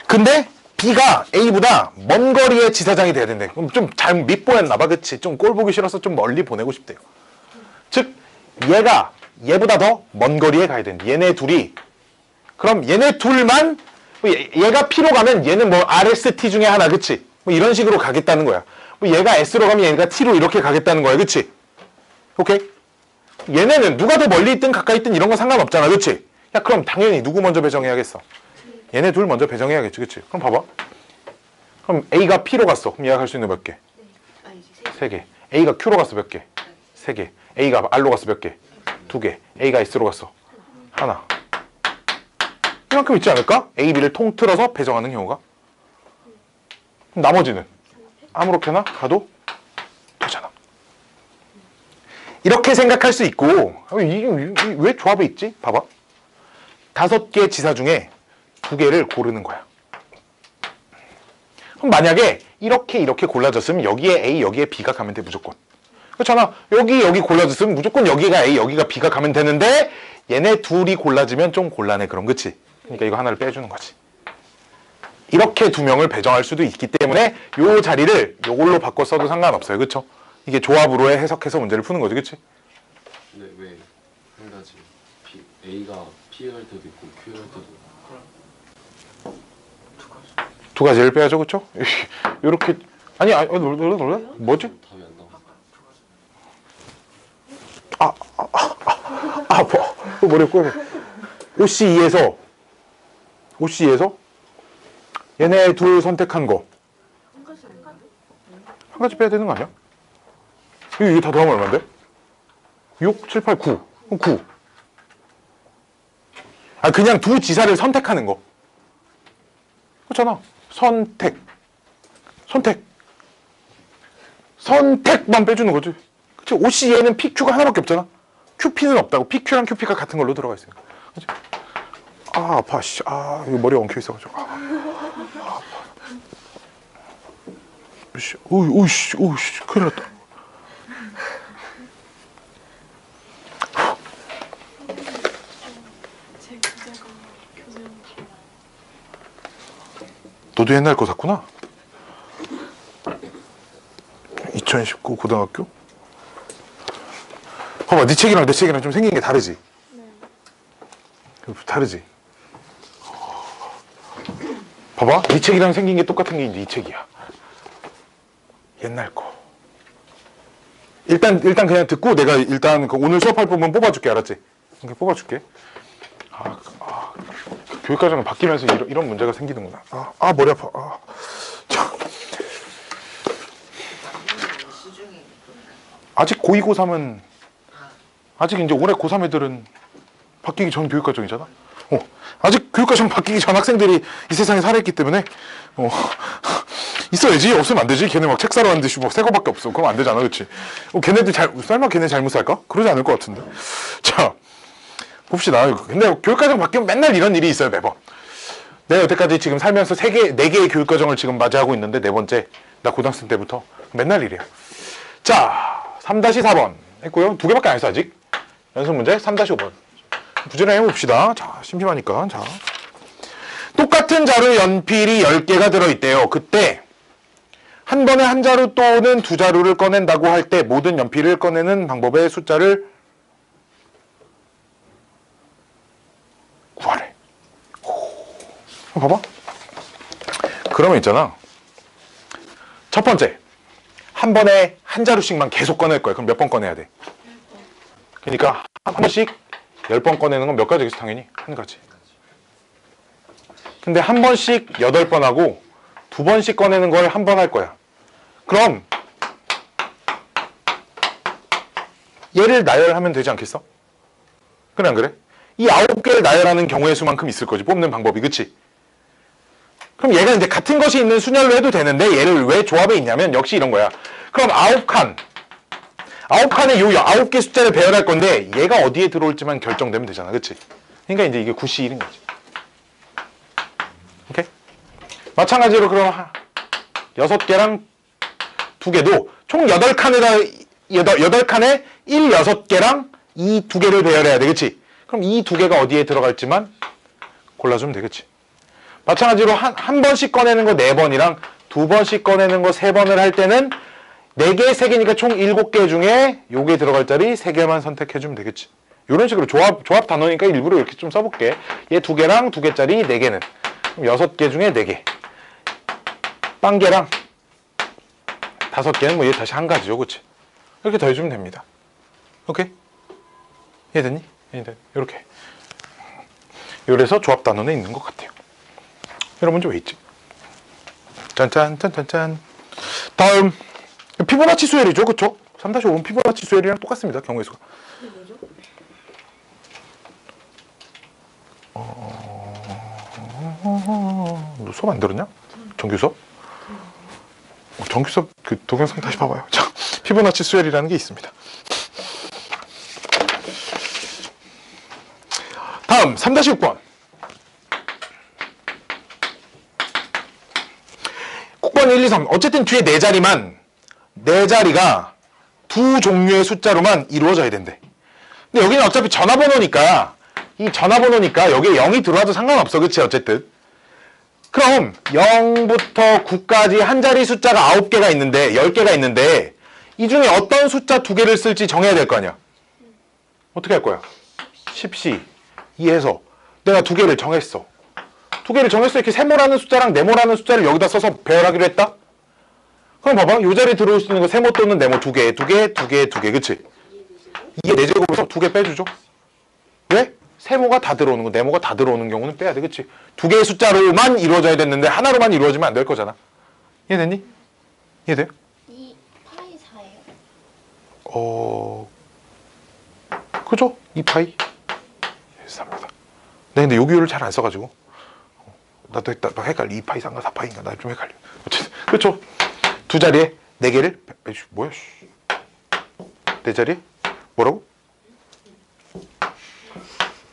[SPEAKER 1] 근데 B가 A보다 먼 거리의 지사장이 돼야 된대. 그럼 좀 잘 밉보였나 봐, 그치? 좀 꼴 보기 싫어서 좀 멀리 보내고 싶대요. 즉, 얘보다 더 먼 거리에 가야 된대. 얘네 둘이. 그럼 얘네 둘만, 얘가 P로 가면 얘는 뭐 RST 중에 하나, 그치? 뭐 이런 식으로 가겠다는 거야. 뭐 얘가 S로 가면 얘가 T로 이렇게 가겠다는 거야, 그치? 오케이? 얘네는 누가 더 멀리 있든 가까이 있든 이런 건 상관없잖아, 그치? 야, 그럼 당연히 누구 먼저 배정해야겠어? 얘네 둘 먼저 배정해야겠지, 그치? 그럼 봐봐. 그럼 A가 P로 갔어. 그럼 얘가 갈 수 있는 몇 개?
[SPEAKER 2] 네. 아니지,
[SPEAKER 1] 3개. A가 Q로 갔어, 몇 개? 3개. A가 R로 갔어, 몇 개? 2개. A가 S로 갔어. 하나. 이만큼 있지 않을까? A, B를 통틀어서 배정하는 경우가. 그럼 나머지는 아무렇게나 가도 되잖아. 이렇게 생각할 수 있고, 이게 왜 조합에 있지? 봐봐. 5개 지사 중에 2개를 고르는 거야. 그럼 만약에 이렇게 골라졌으면 여기에 A, 여기에 B가 가면 돼, 무조건. 그렇잖아. 여기 골라졌으면 무조건 여기가 A, 여기가 B가 가면 되는데 얘네 둘이 골라지면 좀 곤란해, 그럼. 그치? 그러니까 이거 하나를 빼주는 거지. 이렇게 2명을 배정할 수도 있기 때문에 요 자리를 요걸로 바꿔 써도 상관없어요. 그쵸? 이게 조합으로 해석해서 문제를 푸는 거지, 그치?
[SPEAKER 3] 근데 왜 한 가지 A가 P 할 때도 있고 Q 할 때도 있고.
[SPEAKER 1] 2가지를 빼야죠, 그쵸? 요렇게 놀래? 뭐지?
[SPEAKER 3] 답이 안 나와.
[SPEAKER 1] 뭐 머리 꼬여. OC2에서 얘네 둘 선택한 거 한 가지 빼야 되는 거 아니야? 이게 다 더하면 얼마인데? 6, 7, 8, 9. 그럼 9. 그냥 두 지사를 선택하는 거. 그렇잖아. 선택만 빼주는 거지. 그치? OC에는 PQ가 하나밖에 없잖아. QP는 없다고. PQ랑 QP가 같은 걸로 들어가 있으니까. 그치? 아파, 씨. 이거 머리가 엉켜 있어가지고. 아파. 오이씨, 큰일 났다. 너도 옛날 거 샀구나? 2019 고등학교? 봐봐, 네 책이랑 내 책이랑 좀 생긴 게 다르지? 다르지? 봐봐, 네 책이랑 생긴 게 똑같은 게 이제 이 책이야. 옛날 거. 일단 그냥 듣고 내가 일단 오늘 수업할 부분 뽑아줄게, 알았지? 이렇게 뽑아줄게. 교육과정이 바뀌면서 이런 문제가 생기는구나. 머리 아파. 자.
[SPEAKER 4] 시중에
[SPEAKER 1] 아직 고2, 고3은 아직 이제 올해 고3 애들은 바뀌기 전 교육과정이잖아. 아직 교육과정 바뀌기 전 학생들이 이 세상에 살아있기 때문에 있어야지. 없으면 안 되지. 걔네 막 책 사러 왔는데 뭐 새 거밖에 없어. 그럼 안 되잖아, 그렇지? 걔네들 설마 걔네 잘못 살까? 그러지 않을 것 같은데. 자. 봅시다. 근데 교육과정 바뀌면 맨날 이런 일이 있어요, 매번. 내가 여태까지 지금 살면서 4개의 교육과정을 지금 맞이하고 있는데, 4번째. 나 고등학생 때부터. 맨날 일이야. 자, 3-4번. 했고요. 2개밖에 안 했어 아직. 연습 문제 3-5번. 부지런히 해봅시다. 자, 심심하니까. 자, 똑같은 자루 연필이 10개가 들어있대요. 그때 한 번에 한 자루 또는 두 자루를 꺼낸다고 할 때 모든 연필을 꺼내는 방법의 숫자를 구하래. 봐봐. 그러면 있잖아. 첫 번째, 한 번에 한 자루씩만 계속 꺼낼 거야. 그럼 몇 번 꺼내야 돼? 그러니까 한 번씩 10번 꺼내는 건 몇 가지겠어? 당연히 한 가지. 근데 한 번씩 8번 하고 2번씩 꺼내는 걸 한 번 할 거야. 그럼 얘를 나열하면 되지 않겠어? 그래 안 그래? 이 9개를 나열하는 경우의 수만큼 있을 거지. 뽑는 방법이. 그치? 그럼 얘가 이제 같은 것이 있는 순열로 해도 되는데 얘를 왜 조합에 있냐면 역시 이런 거야. 그럼 9칸에 요 9개 숫자를 배열할 건데 얘가 어디에 들어올지만 결정되면 되잖아. 그치? 그러니까 이제 이게 9C1인 거지. 오케이? 마찬가지로 그럼 6개랑 2개도 총 8칸에 1, 6개랑 이 2개를 배열해야 돼. 그치? 그럼 이 2개가 어디에 들어갈지만 골라주면 되겠지. 마찬가지로 한 번씩 꺼내는 거 4번이랑 2번씩 꺼내는 거 3번을 할 때는 4개, 3개니까 총 7개 중에 요게 들어갈 자리 3개만 선택해주면 되겠지. 이런 식으로 조합 단어니까 일부러 이렇게 좀 써볼게. 얘 2개랑 2개짜리 4개는 그럼 6개 중에 4개. 빵개랑 5개는 뭐 얘 다시 한 가지죠. 그치? 이렇게 더해주면 됩니다. 오케이? 이해됐니? 이해됐니? 이렇게. 이래서 조합 단어는 있는 것 같아요. 이런 문제 왜 있지? 짠짠 짠짠짠. 다음 피보나치 수열이죠. 그쵸? 3-5은 피보나치 수열이랑 똑같습니다. 경우의 수가. 너 수업 안 들었냐? 정규 수업? 정규 수업 그 동영상 다시 봐봐요. 자, 피보나치 수열이라는 게 있습니다. 다음 3-6번. 국번 1, 2, 3. 어쨌든 뒤에 4자리가 두 종류의 숫자로만 이루어져야 된대. 근데 여기는 어차피 전화번호니까 여기에 0이 들어와도 상관없어. 그치? 어쨌든. 그럼 0부터 9까지 한 자리 숫자가 9개가 있는데 10개가 있는데 이 중에 어떤 숫자 2개를 쓸지 정해야 될 거 아니야. 어떻게 할 거야? 10C 이해해서 내가 2개를 정했어. 2개를 정했어. 이렇게 세모라는 숫자랑 네모라는 숫자를 여기다 써서 배열하기로 했다? 그럼 봐봐. 이 자리에 들어올 수 있는 거 세모 또는 네모 2개, 2개, 2개, 2개. 그치? 이게 4제곱에서 2개 빼주죠. 왜? 세모가 다 들어오는 거, 네모가 다 들어오는 경우는 빼야 돼. 그치? 2개의 숫자로만 이루어져야 됐는데 하나로만 이루어지면 안 될 거잖아. 이해됐니? 이해돼요?
[SPEAKER 2] 2 파이 4예요.
[SPEAKER 1] 그죠? 2파이 4입니다. 네, 근데 요 기호를 잘 안 써가지고 나도 헷갈려. 2파이 4인가 4파이인가 나 좀 헷갈려. 어쨌든 그렇죠. 두 자리에 4개를 뭐야? 네 자리에 뭐라고?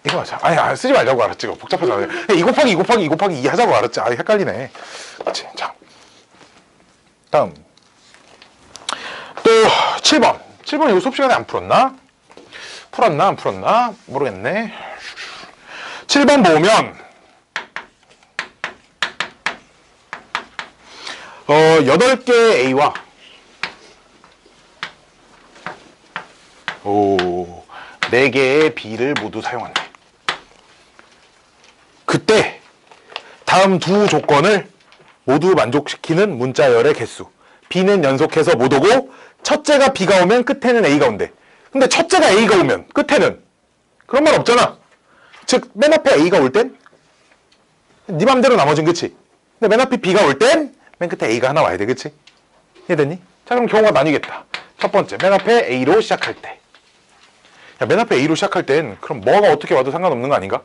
[SPEAKER 1] 이거 맞아. 아니 쓰지 말자고 알았지. 복잡하잖아. 2 곱하기 2 곱하기 2 곱하기 2 하자고 알았지. 아 헷갈리네. 그렇지. 자, 다음 또 7번. 7번 이거 수업 시간에 안 풀었나? 풀었나 안 풀었나? 모르겠네. 7번 보면 8개의 A와 4개의 B를 모두 사용한대. 그때 다음 두 조건을 모두 만족시키는 문자열의 개수. B는 연속해서 못 오고 첫째가 B가 오면 끝에는 A가 온대. 근데 첫째가 A가 오면 끝에는 그런 말 없잖아. 즉 맨 앞에 A가 올 땐 네 맘대로 나머진 그치? 근데 맨 앞에 B가 올 땐 맨 끝에 A가 하나 와야 돼. 그치? 이해됐니? 자 그럼 경우가 나뉘겠다. 첫 번째 맨 앞에 A로 시작할 때. 야, 맨 앞에 A로 시작할 땐 그럼 뭐가 어떻게 와도 상관없는 거 아닌가?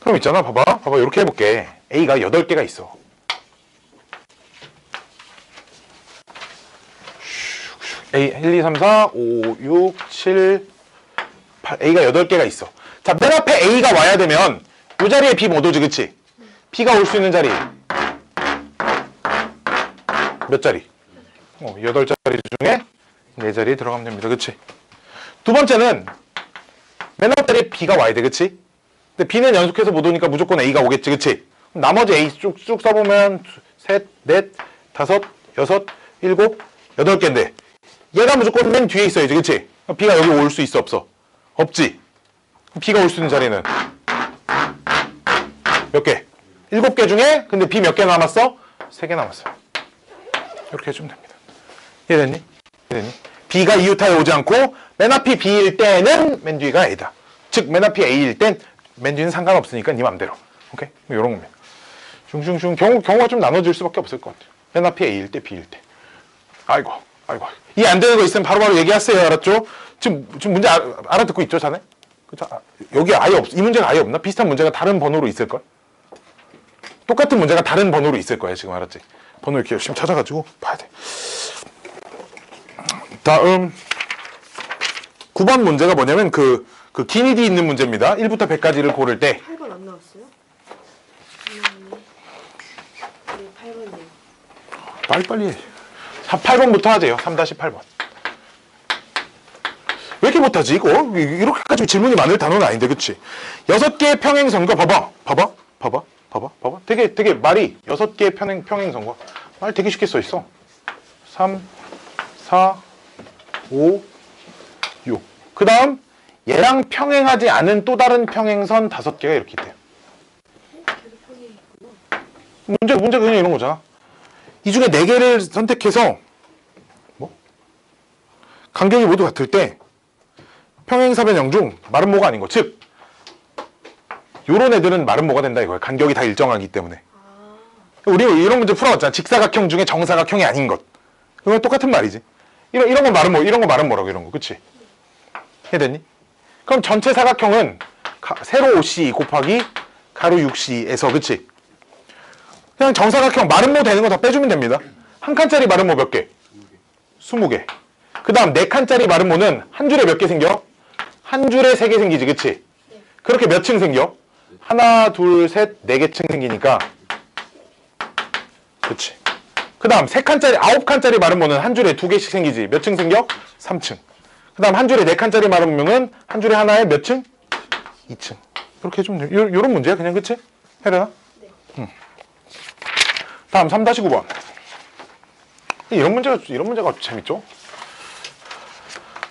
[SPEAKER 1] 그럼 있잖아. 봐봐 이렇게 해볼게. A가 8개가 있어. A 1, 2, 3, 4, 5, 6, 7, 8 A가 8개가 있어. 자, 맨 앞에 A가 와야 되면 이 자리에 B 못 오지. 그치? B가 올 수 있는 자리 몇 자리? 8자리 중에 네 자리에 들어가면 됩니다. 그치? 두 번째는 맨 앞자리에 B가 와야 돼. 그치? 근데 B는 연속해서 못 오니까 무조건 A가 오겠지. 그치? 나머지 A 쭉쭉 써보면 셋, 넷, 다섯, 여섯, 일곱, 여덟 개인데 얘가 무조건 맨 뒤에 있어야지. 그치? B가 여기 올 수 있어 없어? 없지? B가 올 수 있는 자리는 몇 개? 7개 중에 근데 B 몇 개 남았어? 3개 남았어요. 이렇게 해주면 됩니다. 이해됐니? 이해됐니? B가 이웃하에 오지 않고 맨 앞이 B일 때는 맨 뒤가 A다. 즉 맨 앞이 A일 땐 맨 뒤는 상관없으니까 네 맘대로. 오케이? 이런 겁니다. 슝슝슝 경우가 좀 나눠질 수밖에 없을 것 같아요. 맨 앞이 A일 때 B일 때. 아이고 이해 안 되는 거 있으면 바로바로 얘기하세요. 알았죠? 지금 문제 알아듣고 있죠, 자네? 그쵸? 여기 아예 이 문제가 아예 없나? 비슷한 문제가 다른 번호로 있을걸? 똑같은 문제가 다른 번호로 있을 거야, 지금 알았지? 번호 이렇게 열심히 찾아가지고 봐야 돼. 다음 9번 문제가 뭐냐면 그 기니디 있는 문제입니다. 1부터 100까지를 고를 때
[SPEAKER 2] 8번 안 나왔어요? 네, 8번이요.
[SPEAKER 1] 빨리빨리 해. 8번부터 하재요. 3-8번. 왜 이렇게 못하지 이거? 이렇게까지 질문이 많을 단어는 아닌데, 그치? 6개의 평행선과 봐봐. 되게 말이 6개의 평행선과 말 되게 쉽게 써 있어. 3, 4, 5, 6. 그 다음 얘랑 평행하지 않은 또 다른 평행선 5개가 이렇게 있대요.
[SPEAKER 2] 계속 평행이 있구나.
[SPEAKER 1] 문제가 그냥 이런 거잖아. 이 중에 4개를 선택해서 간격이 모두 같을 때 평행사변형 중 마름모가 아닌 거. 즉 요런 애들은 마름모가 된다 이거야. 간격이 다 일정하기 때문에. 우리 이런 문제 풀어왔잖아. 직사각형 중에 정사각형이 아닌 것. 이건 똑같은 말이지. 이런 건 마름모, 이런 거 마름모라고 이런 거. 그치? 이해됐니? 그럼 전체 사각형은 세로 5c 곱하기 가로 6c에서, 그치? 그냥 정사각형 마름모 되는 거 다 빼주면 됩니다. 한 칸짜리 마름모 몇 개? 20개. 그 다음 4칸짜리 마름모는 한 줄에 몇 개 생겨? 한 줄에 3개 생기지, 그치? 그렇게 몇 층 생겨? 하나, 둘, 셋, 4개 층 생기니까. 그치? 그 다음 3칸짜리, 9칸짜리 마름모는 한 줄에 2개씩 생기지. 몇 층 생겨? 3층. 그 다음 한 줄에 4칸짜리 마름모는 한 줄에 하나에 몇 층? 2층. 그렇게 해주면 돼. 요런 문제야, 그냥, 그치? 혜련아?
[SPEAKER 2] 네.
[SPEAKER 1] 다음 3-9번. 이런 문제가 재밌죠?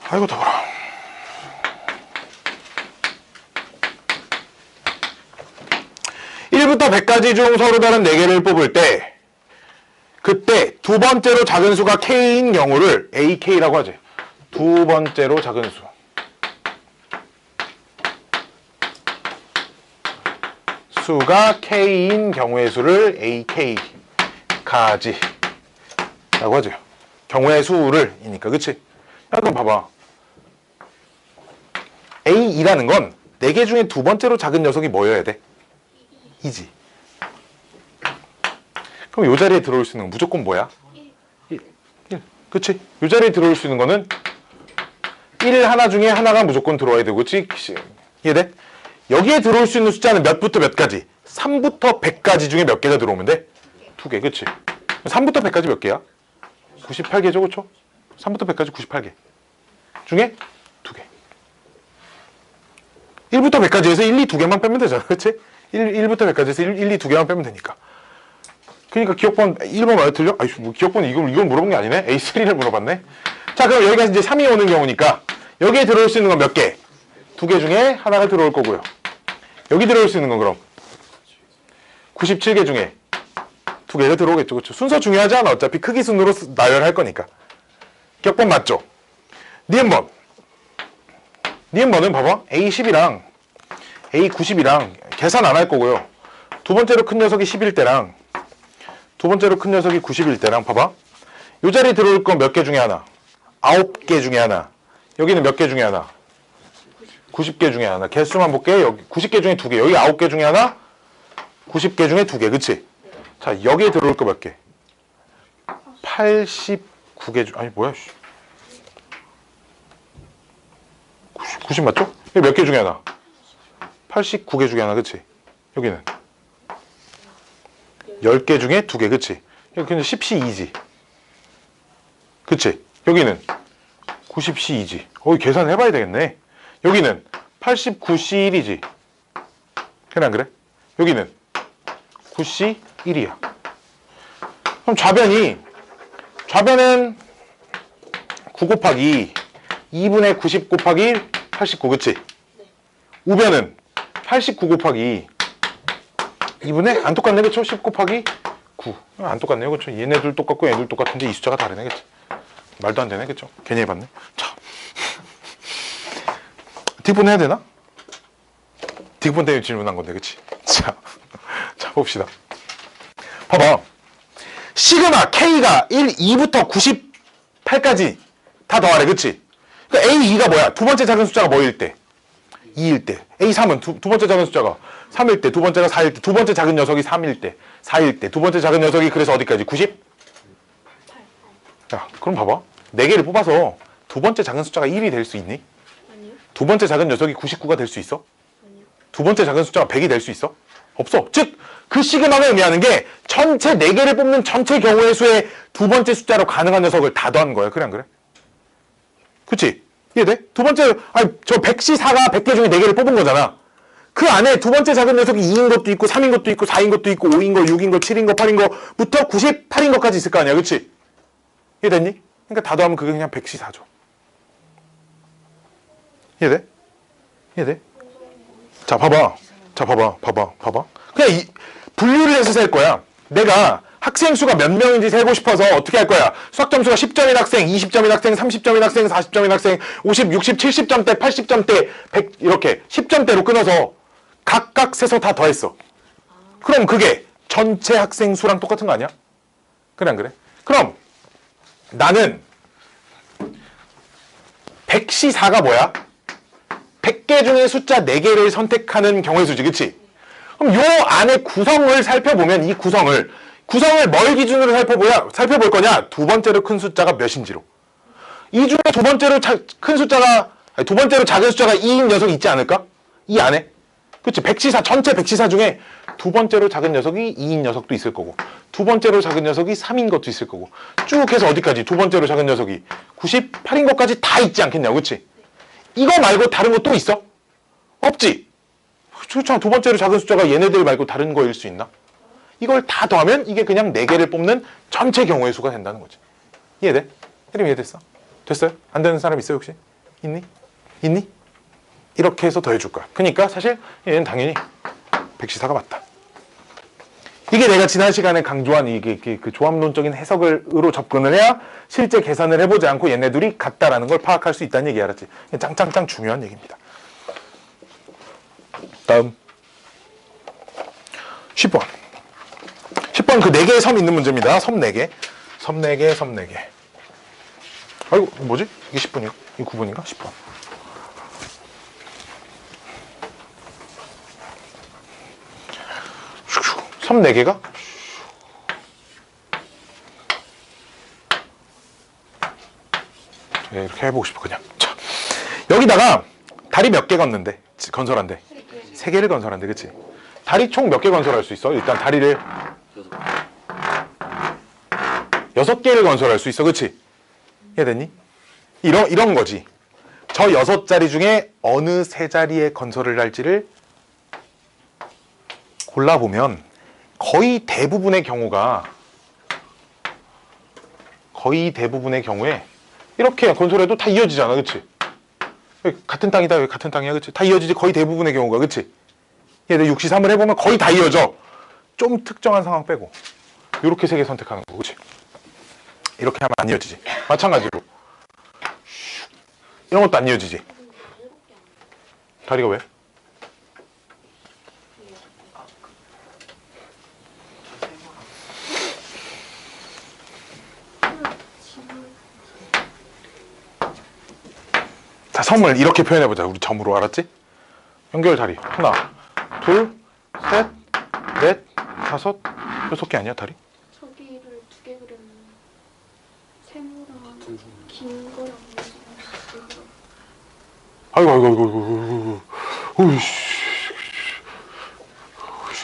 [SPEAKER 1] 아이고, 더워라. (1부터 100까지) 중 서로 다른 4개를 뽑을 때 그때 두 번째로 작은 수가 k인 경우를 ak라고 하지. 두 번째로 작은 수. 수가 k인 경우의 수를 ak까지 라고 하죠. 경우의 수를 이니까. 그치? 야, 그럼 봐봐. a이라는 건 4개 중에 두 번째로 작은 녀석이 뭐여야 돼? 2지. 그럼 이 자리에 들어올 수 있는 건 무조건 뭐야? 1. 그치? 이 자리에 들어올 수 있는 거는 1 하나 중에 하나가 무조건 들어와야 되고, 그치? 이해돼? 여기에 들어올 수 있는 숫자는 몇부터 몇까지? 3부터 100까지 중에 몇 개가 들어오면 돼? 2개, 그치? 3부터 100까지 몇 개야? 98개죠, 그쵸? 3부터 100까지 98개 중에 2개. 1부터 100까지에서 1, 2, 2개만 빼면 되잖아, 그치? 1부터 100까지에서 1, 2, 2개만 빼면 되니까. 그러니까 기억번 1번 맞아 틀려? 아이씨, 뭐 기억번 이걸 물어본 게 아니네? A3를 물어봤네? 자, 그럼 여기가 이제 3이 오는 경우니까 여기에 들어올 수 있는 건 몇 개? 2개 중에 하나가 들어올 거고요. 여기 들어올 수 있는 건 그럼 97개 중에 2개가 들어오겠죠. 그렇죠? 순서 중요하지 않아. 어차피 크기 순으로 나열할 거니까. 기억번 맞죠? 니은번. 니은번은 봐봐. A10이랑 A90이랑 계산 안 할 거고요. 두 번째로 큰 녀석이 10일 때랑 두 번째로 큰 녀석이 90일 때랑 봐봐. 요 자리에 들어올 건 몇 개 중에 하나? 9개 중에 하나. 여기는 몇 개 중에 하나? 90개 중에 하나. 개수만 볼게. 여기 90개 중에 2개. 여기 9개 중에 하나? 90개 중에 2개. 그치? 자, 여기에 들어올 거 몇 개? 89개 중, 아니, 뭐야, 씨. 90 맞죠? 여기 몇 개 중에 하나? 89개 중에 하나, 그치? 여기는 10개 중에 2개, 그치? 여기 근데 10시 2지. 그치? 여기는 90C2지. 계산해봐야 되겠네. 여기는 89C1이지. 그래 안 그래? 여기는 9C1이야. 그럼 좌변은 9 곱하기 2분의 90 곱하기 1, 89, 그치? 우변은 89 곱하기 2분의, 안 똑같네, 그쵸? 10 곱하기 9. 안 똑같네요, 그쵸? 얘네들 똑같고 얘네들 똑같은데 이 숫자가 다르네, 그치? 말도 안 되네, 그쵸? 괜히 해봤네. 자, 뒷분 해야 되나? 뒷분 때문에 질문한 건데, 그치? 자, 봅시다. 봐봐. 시그마 K가 1, 2부터 98까지 다 더하래, 그치? 그러니까 A2가 뭐야? 두 번째 작은 숫자가 뭐일 때? 2일 때. A3은 두 번째 작은 숫자가 3일 때, 두 번째가 4일 때, 두 번째 작은 녀석이 3일 때, 4일 때, 두 번째 작은 녀석이 그래서 어디까지? 90? 자, 그럼 봐봐. 4개를 뽑아서 두 번째 작은 숫자가 1이 될 수 있니?
[SPEAKER 2] 아니요.
[SPEAKER 1] 두 번째 작은 녀석이 99가 될 수 있어?
[SPEAKER 2] 아니요.
[SPEAKER 1] 두 번째 작은 숫자가 100이 될 수 있어? 없어. 즉, 그 시그마가 의미하는 게 전체 4개를 뽑는 전체 경우의 수의 두 번째 숫자로 가능한 녀석을 다 더한 거야. 그래 안 그래? 그치? 이해돼? 두 번째, 저 100C4가 100개 중에 4개를 뽑은 거잖아. 그 안에 두 번째 작은 녀석이 2인 것도 있고 3인 것도 있고 4인 것도 있고 5인 거, 6인 거, 7인 거, 8인 거부터 98인 것까지 있을 거 아니야. 그치? 이해됐니? 그러니까 다 더하면 그게 그냥 100C4죠. 이해돼? 이해돼? 자, 봐봐. 그냥 분류를 해서 셀 거야. 내가 학생 수가 몇 명인지 세고 싶어서 어떻게 할 거야? 수학 점수가 10점인 학생, 20점인 학생, 30점인 학생, 40점인 학생, 50, 60, 70점대, 80점대, 100 이렇게 10점대로 끊어서 각각 세서 다 더했어. 그럼 그게 전체 학생 수랑 똑같은 거 아니야? 그래 안 그래? 그럼 나는 100C4가 뭐야? 100개 중에 숫자 4개를 선택하는 경우의 수지, 그치? 그럼 요 안에 구성을 살펴보면 이 구성을 뭘 기준으로 살펴볼 거냐? 두 번째로 큰 숫자가 몇인지로. 이 중에 두 번째로 큰 숫자가, 두 번째로 작은 숫자가 2인 녀석이 있지 않을까? 이 안에. 그치? 전체 100C4 중에 두 번째로 작은 녀석이 2인 녀석도 있을 거고, 두 번째로 작은 녀석이 3인 것도 있을 거고, 쭉 해서 어디까지? 두 번째로 작은 녀석이 98인 것까지 다 있지 않겠냐고, 그치? 이거 말고 다른 거 또 있어? 없지? 그렇잖아. 두 번째로 작은 숫자가 얘네들 말고 다른 거일 수 있나? 이걸 다 더하면 이게 그냥 4개를 뽑는 전체 경우의 수가 된다는 거지. 이해돼? 혜림 이해됐어? 됐어요? 안 되는 사람 있어요 혹시? 있니? 이렇게 해서 더해줄 거야. 그러니까 사실 얘는 당연히 100C4가 맞다. 이게 내가 지난 시간에 강조한 이게 그 조합론적인 해석으로 접근을 해야 실제 계산을 해보지 않고 얘네들이 같다라는 걸 파악할 수 있다는 얘기 알았지? 짱짱짱 중요한 얘기입니다. 다음 10번 그 4개의 섬 있는 문제입니다. 섬 4개. 아이고 뭐지? 이게 10분이고 이게 9분인가? 10번. 섬 4개가 이렇게 해보고 싶어 그냥. 자, 여기다가 다리 몇 개 건설한대? 3개를 건설한대, 그치? 다리 총 몇 개 건설할 수 있어? 일단 다리를 6개를 건설할 수 있어, 그치? 이해됐니? 이런 거지. 저 6자리 중에 어느 3자리에 건설을 할지를 골라보면 거의 대부분의 경우에 이렇게 건설해도 다 이어지잖아, 그치? 같은 땅이다, 여기 같은 땅이야, 그치? 다 이어지지, 거의 대부분의 경우가, 그치? 얘들 63을 해보면 거의 다 이어져. 좀 특정한 상황 빼고. 요렇게 3개 선택하는 거, 그치? 이렇게 하면 안 이어지지. 마찬가지로. 이런 것도 안 이어지지. 다리가 왜? 자, 섬을 이렇게 표현해보자. 우리 점으로, 알았지? 연결 다리. 하나, 둘, 셋, 넷, 5, 6개 아니야, 다리?
[SPEAKER 2] 저기를 2개 그렸는데 세모랑 긴 거랑
[SPEAKER 1] 아이고.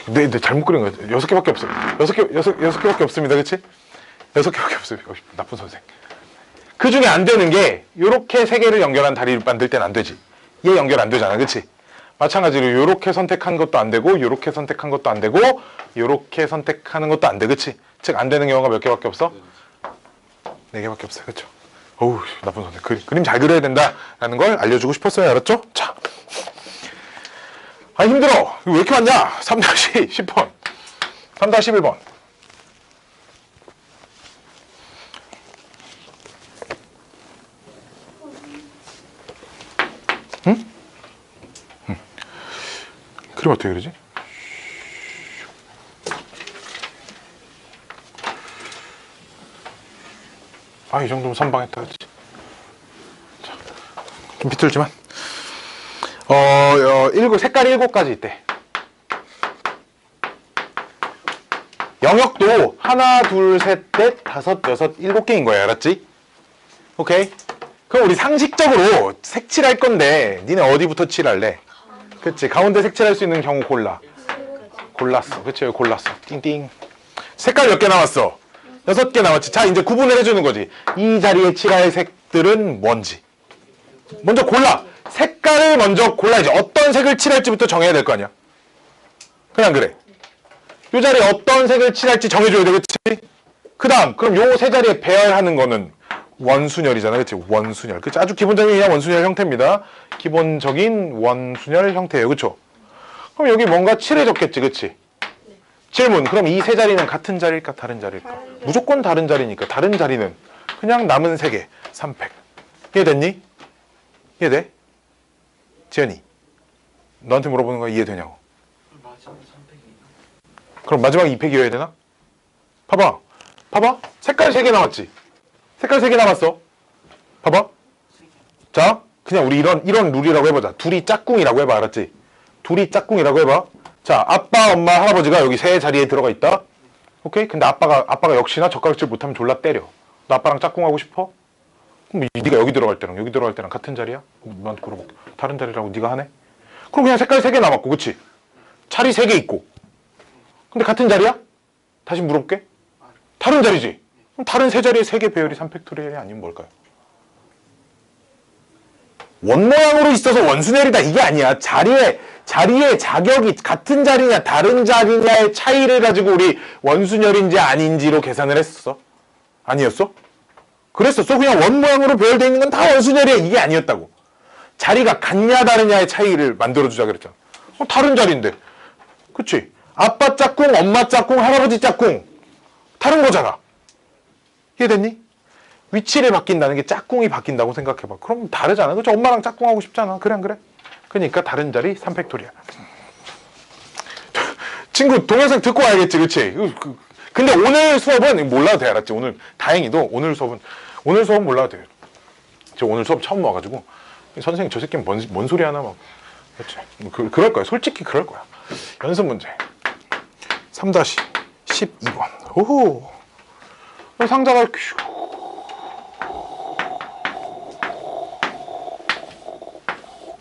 [SPEAKER 1] 네, 잘못 그린 거야. 6개밖에 없어. 6개밖에 없습니다, 그치? 6개밖에 없어요. 나쁜 선생. 그 중에 안 되는 게 요렇게 세 개를 연결한 다리를 만들 땐 안 되지. 얘 연결 안 되잖아. 그치? 마찬가지로 요렇게 선택한 것도 안 되고 요렇게 선택한 것도 안 되고 요렇게 선택하는 것도 안 돼. 그치? 즉 안 되는 경우가 몇 개밖에 없어? 네 개밖에 없어요. 그쵸? 어우 나쁜 선택. 그림 잘 그려야 된다라는 걸 알려주고 싶었어요. 알았죠? 자, 아 힘들어. 왜 이렇게 많냐? 3-10번 3-11번 응? 응. 그림 어떻게 그리지? 아, 이 정도면 선방했다. 그치? 자, 좀 비틀지만. 색깔이 7가지 있대. 영역도 하나, 둘, 셋, 넷, 다섯, 여섯, 7개인 거야. 알았지? 오케이? 그럼 우리 상식적으로 색칠할 건데, 니네 어디부터 칠할래? 그치? 가운데 색칠할 수 있는 경우 골라. 골랐어. 그치? 여기 골랐어. 띵띵. 색깔 몇 개 남았어? 6개 남았지. 자, 이제 구분을 해주는 거지. 이 자리에 칠할 색들은 뭔지. 먼저 골라. 색깔을 먼저 골라야지. 어떤 색을 칠할지부터 정해야 될 거 아니야. 그냥 그래. 이 자리에 어떤 색을 칠할지 정해줘야 돼. 그치? 그 다음, 그럼 요 세 자리에 배열하는 거는 원순열이잖아. 그치? 원순열. 그치? 아주 기본적인 그냥 원순열 형태입니다. 기본적인 원순열 형태예요. 그쵸? 그럼 여기 뭔가 칠해줬겠지. 그치? 질문. 그럼 이 세 자리는 같은 자리일까? 다른 자리일까? 무조건 다른 자리니까. 다른 자리는 그냥 남은 3개. 3팩. 이해됐니? 이해돼? 지연이. 너한테 물어보는 거 이해되냐고. 그럼 마지막 2팩이어야 되나? 봐봐. 봐봐. 색깔 3개 남았지? 색깔 3개 남았어. 봐봐. 자, 그냥 우리 이런 룰이라고 해보자. 둘이 짝꿍이라고 해봐. 알았지? 둘이 짝꿍이라고 해봐. 자, 아빠, 엄마, 할아버지가 여기 세 자리에 들어가 있다. 오케이? 근데 아빠가 역시나 젓가락질 못하면 졸라 때려. 너 아빠랑 짝꿍하고 싶어? 그럼 네가 여기 들어갈 때랑 같은 자리야? 너한테 물어볼게. 다른 자리라고 네가 하네? 그럼 그냥 색깔 3개 남았고, 그치? 자리 3개 있고. 근데 같은 자리야? 다시 물어볼게. 다른 자리지? 그럼 다른 세 자리에 3개 배열이 3팩토리얼이 아니면 뭘까요? 원모양으로 있어서 원순열이다 이게 아니야. 자리의 자격이 같은 자리냐 다른 자리냐의 차이를 가지고 우리 원순열인지 아닌지로 계산을 했었어. 아니었어? 그랬었어. 그냥 원모양으로 배열되어 있는 건 다 원순열이야 이게 아니었다고. 자리가 같냐 다르냐의 차이를 만들어주자 그랬잖아. 다른 자리인데. 그치? 아빠 짝꿍, 엄마 짝꿍, 할아버지 짝꿍 다른 거잖아. 이해됐니? 위치를 바뀐다는 게 짝꿍이 바뀐다고 생각해봐. 그럼 다르잖아. 그치? 엄마랑 짝꿍하고 싶잖아. 그래 안 그래? 그러니까 다른 자리 3팩토리야. 친구 동영상 듣고 와야겠지. 그치? 근데 오늘 수업은 몰라도 돼. 알았지? 오늘 다행히도 오늘 수업은 몰라도 돼요. 저 오늘 수업 처음 와가지고 선생님 저 새끼는 뭔 소리 하나 막. 그치? 그럴 거야. 솔직히 그럴 거야. 연습 문제 3-12번. 오호. 상자가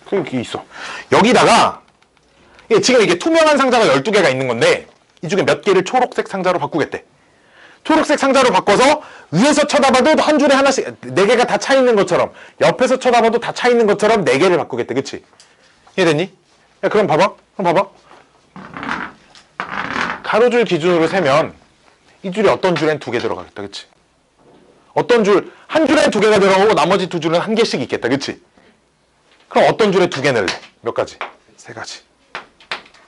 [SPEAKER 1] 그게 있어. 여기다가 지금 이게 투명한 상자가 12개가 있는 건데 이 중에 몇 개를 초록색 상자로 바꾸겠대. 초록색 상자로 바꿔서 위에서 쳐다봐도 한 줄에 하나씩 4개가 다 차 있는 것처럼 옆에서 쳐다봐도 다 차 있는 것처럼 4개를 바꾸겠대. 그치? 이해됐니? 야, 그럼 봐봐. 가로줄 기준으로 세면 이 줄이 어떤 줄엔 2개 들어가겠다. 그치? 어떤 줄, 한 줄엔 2개가 들어가고 나머지 2줄은 1개씩 있겠다. 그치? 그럼 어떤 줄에 2개 넣을래? 몇 가지? 3가지.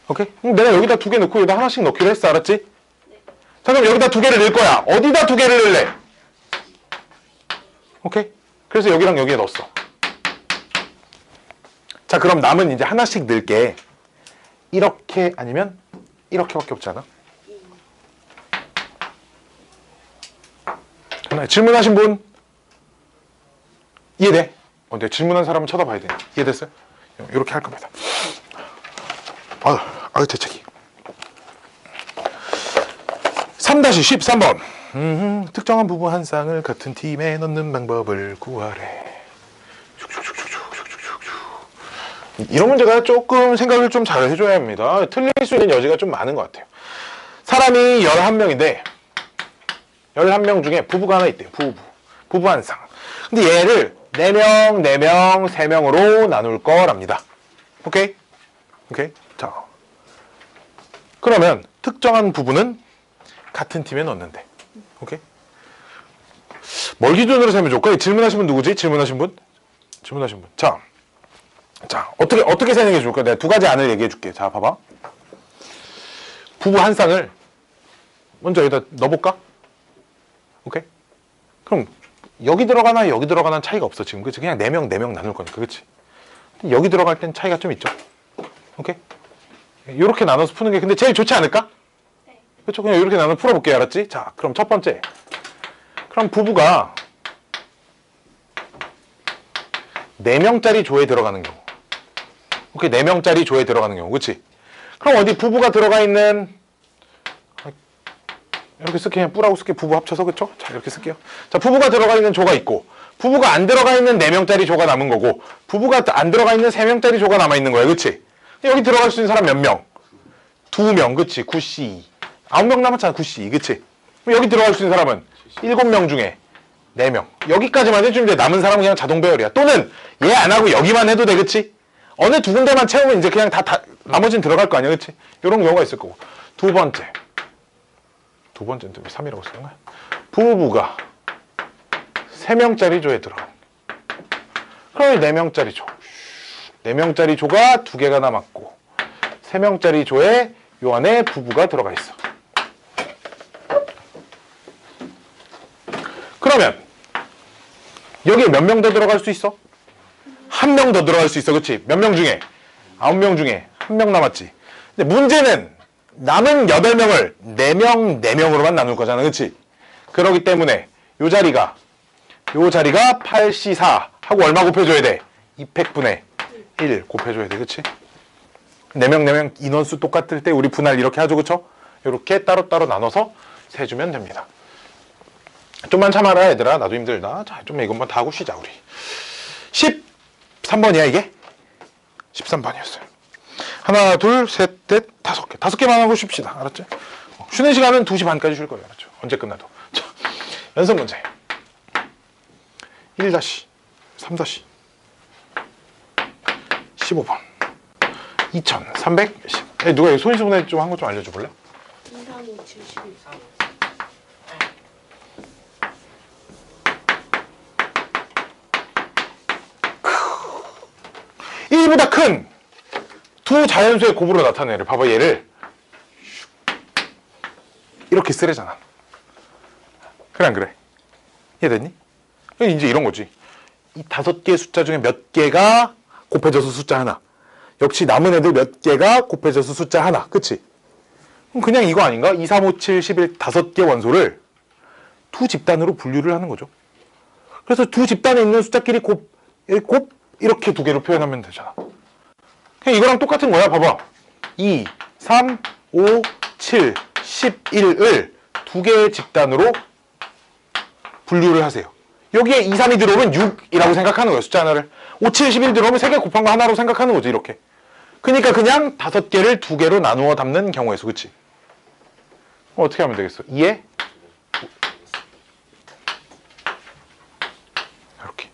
[SPEAKER 1] 오케이? 그럼 내가 여기다 2개 넣고 여기다 하나씩 넣기로 했어. 알았지? 네. 자, 그럼 여기다 2개를 넣을 거야. 어디다 2개를 넣을래? 오케이? 그래서 여기랑 여기에 넣었어. 자, 그럼 남은 이제 하나씩 넣을게. 이렇게 아니면 이렇게밖에 없지 않아? 하나 질문하신 분? 이해돼? 근데 질문한 사람은 쳐다봐야 돼. 이해됐어요? 이렇게 할 겁니다. 아유 대책이. 3-13번. 특정한 부분 한 쌍을 같은 팀에 넣는 방법을 구하래. 이런 문제가 조금 생각을 좀 잘 해줘야 합니다. 틀릴 수 있는 여지가 좀 많은 것 같아요. 사람이 11명인데 11명 중에 부부가 하나 있대요. 부부 한 쌍. 근데 얘를 4명, 4명, 3명으로 나눌 거랍니다. 오케이? 오케이? 자. 그러면 특정한 부분은 같은 팀에 넣는데. 오케이? 뭘 기준으로 세면 좋을까? 질문하신 분 누구지? 질문하신 분? 질문하신 분. 자, 어떻게 세는 게 좋을까? 내가 2가지 안을 얘기해 줄게. 자, 봐봐. 부부 한 쌍을 먼저 여기다 넣어볼까? 오케이? 그럼 여기 들어가나 여기 들어가나 차이가 없어 지금. 그치? 그냥 4명, 4명 나눌 거니까. 그치? 여기 들어갈 땐 차이가 좀 있죠? 오케이? 이렇게 나눠서 푸는 게 근데 제일 좋지 않을까?
[SPEAKER 2] 네.
[SPEAKER 1] 그렇죠? 그냥 이렇게 나눠 풀어볼게요. 알았지? 자, 그럼 첫 번째. 그럼 부부가 4명짜리 조에 들어가는 경우. 오케이, 4명짜리 조에 들어가는 경우. 그치? 그럼 어디 부부가 들어가 있는, 이렇게 쓸게. 그냥 뿌라고 쓸게. 부부 합쳐서. 그쵸? 자, 이렇게 쓸게요. 자, 부부가 들어가 있는 조가 있고, 부부가 안 들어가 있는 4명짜리 조가 남은 거고, 부부가 안 들어가 있는 3명짜리 조가 남아있는 거야. 그치? 여기 들어갈 수 있는 사람 몇 명? 2명. 그치? 9C. 9명 남았잖아. 9C. 그치? 그럼 여기 들어갈 수 있는 사람은 7명 중에 4명. 여기까지만 해주면 이제 남은 사람은 그냥 자동 배열이야. 또는 얘 안 하고 여기만 해도 돼. 그치? 어느 2군데만 채우면 이제 그냥 나머지는 들어갈 거 아니야. 그치? 이런 경우가 있을 거고. 두 번째는 왜 3이라고 쓰는 거야? 부부가 3명짜리 조에 들어가. 그러면 4명짜리 조. 4명짜리 조가 2개가 남았고, 3명짜리 조에 요 안에 부부가 들어가 있어. 그러면 여기에 몇 명 더 들어갈 수 있어? 1명 더 들어갈 수 있어. 그치? 몇 명 중에? 9명 중에 1명 남았지. 근데 문제는 남은 8명을 4명, 4명으로만 나눌 거잖아. 그치? 그러기 때문에 요 자리가 8C4 하고 얼마 곱해줘야 돼? 200분의 1 곱해줘야 돼. 그치? 4명, 4명 인원수 똑같을 때 우리 분할 이렇게 하죠. 그쵸? 이렇게 따로따로 나눠서 세주면 됩니다. 좀만 참아라 얘들아. 나도 힘들다. 자, 좀 이것만 다 하고 쉬자 우리. 13번이야 이게? 13번이었어요. 하나, 둘, 셋, 넷, 5개. 5개만 하고 쉽시다. 알았죠? 쉬는 시간은 2시 반까지 쉴 거예요. 알았죠? 언제 끝나도. 자, 연습 문제. 1-, 3-, 15번. 2310. 누가 손인수분해 좀 한 거 좀 알려줘 볼래?
[SPEAKER 2] 2, 3, 5, 7, 11.
[SPEAKER 1] 1보다 큰 두 자연수의 곱으로 나타내래. 봐봐 얘를 이렇게 쓰래잖아. 그래 안 그래? 이해됐니? 이제 이런 거지. 이 5개의 숫자 중에 몇 개가 곱해져서 숫자 하나. 역시 남은 애들 몇 개가 곱해져서 숫자 하나. 그치? 그럼 그냥 이거 아닌가? 2, 3, 5, 7, 11 5개 원소를 두 집단으로 분류를 하는 거죠. 그래서 두 집단에 있는 숫자끼리 곱 이렇게 2개로 표현하면 되잖아. 그냥 이거랑 똑같은 거야. 봐봐. 2, 3, 5, 7, 11을 2개의 집단으로 분류를 하세요. 여기에 2, 3이 들어오면 6이라고 생각하는 거예요. 숫자 하나를. 5, 7, 11 들어오면 3개 곱한 거 하나로 생각하는 거죠. 이렇게. 그러니까 그냥 5개를 2개로 나누어 담는 경우에서. 그치? 어떻게 하면 되겠어? 2에 이렇게.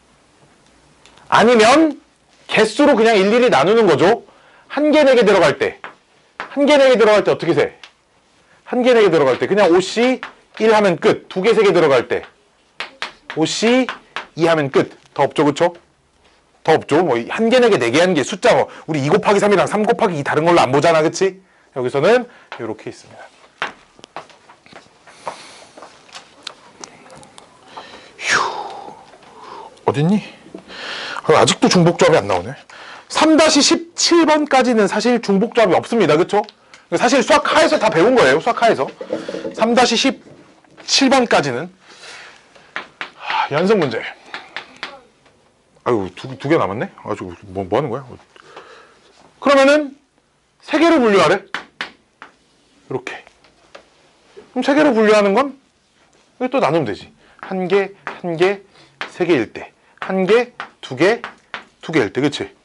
[SPEAKER 1] 아니면 개수로 그냥 일일이 나누는 거죠. 1개, 4개 들어갈 때. 1개, 4개 들어갈 때 어떻게 세? 1개, 4개 들어갈 때 그냥 5C 1 하면 끝. 2개, 3개 들어갈 때 5C 2 하면 끝. 더 없죠. 그쵸? 더 없죠. 뭐 1개, 4개, 4개, 1개 숫자 뭐 우리 2 곱하기 3이랑 3 곱하기 2 다른 걸로 안 보잖아. 그치? 여기서는 이렇게 있습니다. 휴. 어딨니? 아직도 중복조합이 안 나오네. 3-17번까지는 사실 중복조합이 없습니다. 그쵸? 사실 수학하에서 다 배운 거예요. 수학하에서. 3-17번까지는 연습 문제. 아유, 두 개 남았네? 아주 뭐 하는 거야? 그러면은 3개로 분류하래. 이렇게. 그럼 3개로 분류하는 건 이거 또 나누면 되지. 1개, 1개, 3개일 때. 1개, 2개, 2개일 때. 그치?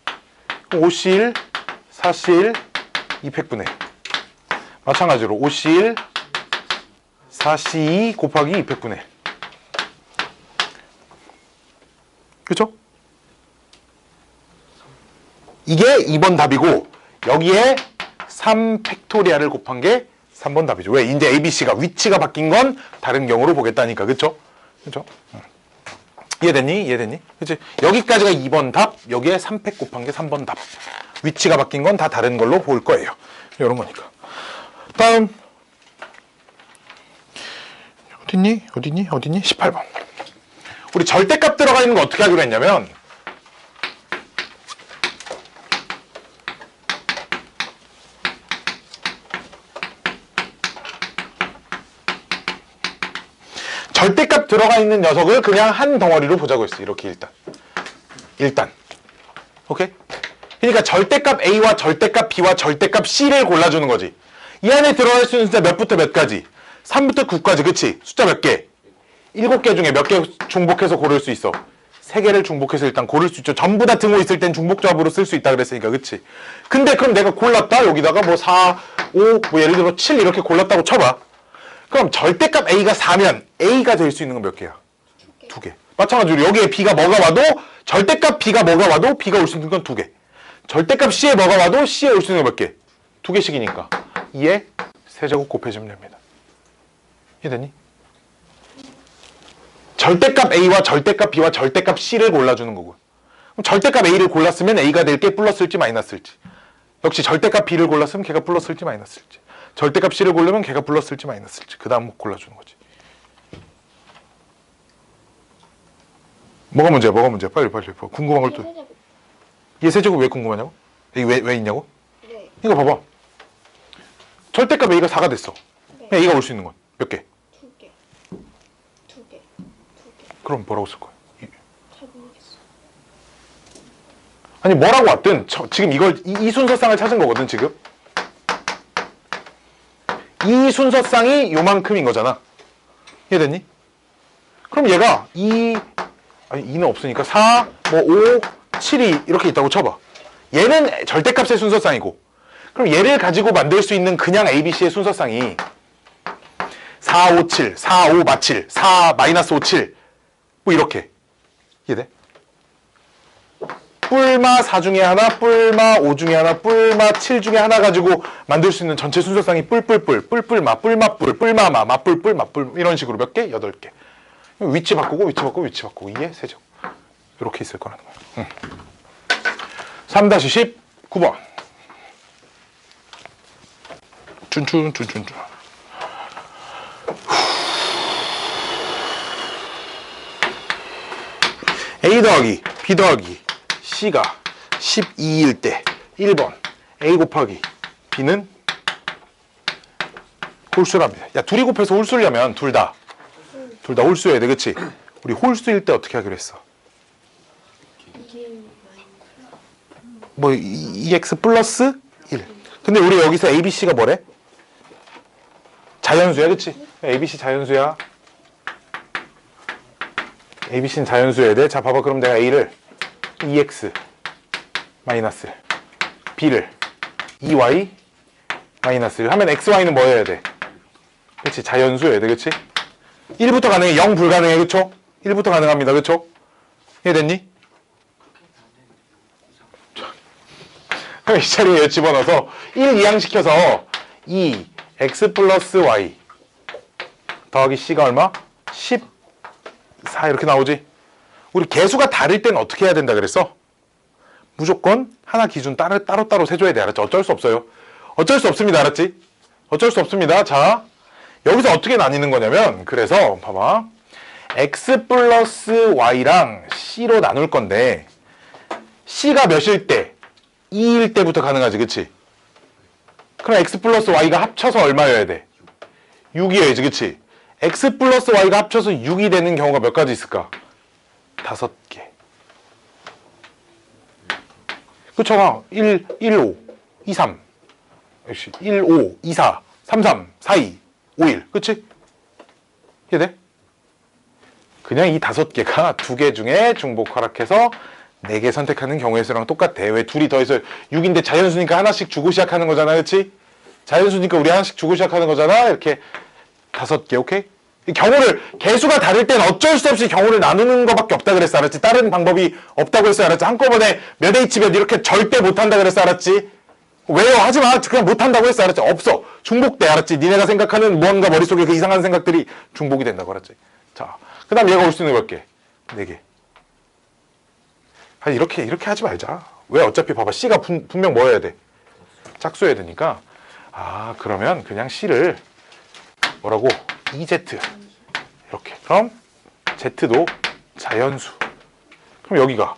[SPEAKER 1] 5C1, 4C1, 200분의 1. 마찬가지로 5C1, 4C2 곱하기 200분의 1. 그쵸? 이게 2번 답이고 여기에 3팩토리얼을 곱한 게 3번 답이죠. 왜? 이제 ABC가 위치가 바뀐 건 다른 경우로 보겠다니까. 그쵸? 그쵸? 이해됐니? 이해됐니? 그치? 여기까지가 2번 답, 여기에 3팩 곱한 게 3번 답. 위치가 바뀐 건 다 다른 걸로 볼 거예요. 이런 거니까. 다음. 어딨니? 18번. 우리 절대값 들어가 있는 거 어떻게 하기로 했냐면 절대값 들어가 있는 녀석을 그냥 한 덩어리로 보자고 했어. 이렇게 일단. 오케이? 그러니까 절대값 A와 절대값 B와 절대값 C를 골라주는 거지. 이 안에 들어갈 수 있는 숫자 몇부터 몇까지? 3부터 9까지. 그치? 숫자 몇 개? 7개 중에 몇 개 중복해서 고를 수 있어? 3개를 중복해서 일단 고를 수 있죠. 전부 다 등호 있을 땐 중복조합으로 쓸 수 있다 그랬으니까. 그치? 근데 그럼 내가 골랐다. 여기다가 뭐 4, 5, 뭐 예를 들어 7 이렇게 골랐다고 쳐봐. 그럼 절대값 A가 4면 A가 될 수 있는 건 몇 개야? 2개. 마찬가지로 여기에 B가 뭐가 와도 절대값 B가 뭐가 와도 B가 올 수 있는 건 2개. 절대값 C에 뭐가 와도 C에 올 수 있는 건 몇 개? 2개씩이니까 2에 세제곱 곱해주면 됩니다. 이해되니? 절대값 A와 절대값 B와 절대값 C를 골라주는 거고. 그럼 절대값 A를 골랐으면 A가 될 게 플러스일지 마이너스일지. 역시 절대값 B를 골랐으면 걔가 플러스일지 마이너스일지. 절대값 C를 고르면 걔가 플러스일지 마이너스일지. 그 다음 골라주는 거지. 뭐가 문제야? 빨리. 궁금한 걸 또. 얘 세제곱 왜 궁금하냐고? 이게 왜 있냐고?
[SPEAKER 2] 네.
[SPEAKER 1] 이거 봐봐. 절대값 A가 4가 됐어.
[SPEAKER 2] 네.
[SPEAKER 1] A가 올 수 있는 건 몇 개?
[SPEAKER 2] 2개.
[SPEAKER 1] 그럼 뭐라고 쓸 거야?
[SPEAKER 2] 잘 모르겠어.
[SPEAKER 1] 아니 뭐라고 왔든 지금 이걸 이 순서쌍을 찾은 거거든 지금. 이 순서쌍이 요만큼인 거잖아. 이해됐니? 그럼 얘가 2는 없으니까 4, 뭐 5, 7이 이렇게 있다고 쳐봐. 얘는 절대값의 순서쌍이고 그럼 얘를 가지고 만들 수 있는 그냥 ABC의 순서쌍이 4, 5, 7, 4, 5, 마 7, 4, 마이너스 5, 7 뭐 이렇게. 이해돼? 뿔마 4 중에 하나, 뿔마 5 중에 하나, 뿔마 7 중에 하나 가지고 만들 수 있는 전체 순서쌍이 뿔뿔마, 뿔마뿔, 뿔마마, 마뿔뿔, 마뿔 이런 식으로 몇 개? 8개. 위치 바꾸고 이게 세제곱. 이렇게 있을 거라는 거야. 3-19번. 춘춘. A 더하기 B 더하기 C가 12일 때 1번 A 곱하기 B는 홀수랍니다. 야 둘이 곱해서 홀수려면 둘 다 홀수여야 돼. 그치? 우리 홀수일 때 어떻게 하기로 했어?
[SPEAKER 2] 이게
[SPEAKER 1] 뭐 2x 플러스 1. 근데 우리 여기서 ABC가 뭐래? 자연수야. 그치? ABC 자연수야. ABC는 자연수여야 돼. 자 봐봐. 그럼 내가 A를 2x 마이너스 B를 2y 마이너스 하면 xy는 뭐 해야 돼? 그치? 자연수여야 돼. 그치? 1부터 가능해. 0 불가능해. 그쵸? 1부터 가능합니다. 그쵸? 이해됐니? 그럼 이 자리에 집어넣어서 1 이항시켜서 2 x 플러스 y 더하기 c가 얼마? 14 이렇게 나오지? 우리 개수가 다를 땐 어떻게 해야 된다 그랬어? 무조건 하나 기준 따로따로 세줘야 돼. 알았지? 어쩔 수 없어요. 어쩔 수 없습니다. 알았지? 어쩔 수 없습니다. 자, 여기서 어떻게 나뉘는 거냐면 그래서 봐봐. x 플러스 y랑 c로 나눌 건데 c가 몇일 때? 2일 때부터 가능하지. 그치? 그럼 x 플러스 y가 합쳐서 얼마여야 돼? 6이어야지. 그치? x 플러스 y가 합쳐서 6이 되는 경우가 몇 가지 있을까? 5개. 그렇잖아. 1, 5, 2, 3. 역시 1, 5, 2, 4, 3, 3, 4, 2, 5, 1. 그치? 이해돼? 그냥 이 5개가 2개 중에 중복 허락해서 4개 선택하는 경우의 수랑 똑같아. 왜 둘이 더해서 6인데 자연수니까 하나씩 주고 시작하는 거잖아. 그치? 자연수니까 우리 하나씩 주고 시작하는 거잖아. 이렇게 5개. 오케이? 경우를 개수가 다를 땐 어쩔 수 없이 경우를 나누는 것밖에 없다 그랬어. 알았지? 다른 방법이 없다고 했어. 알았지? 한꺼번에 몇 H 몇 이렇게 절대 못한다 그랬어. 알았지? 왜요? 하지마. 그냥 못한다고 했어. 알았지? 없어. 중복돼. 알았지? 니네가 생각하는 무언가 머릿속에 그 이상한 생각들이 중복이 된다고. 알았지? 자, 그 다음 얘가 올 수 있는 거 몇 개? 4개. 아니, 이렇게 하지 말자. 왜? 어차피 봐봐. C가 분명 뭐 해야 돼? 짝수해야 되니까. 아, 그러면 그냥 C를 뭐라고? EZ. 이렇게. 그럼 Z도 자연수. 그럼 여기가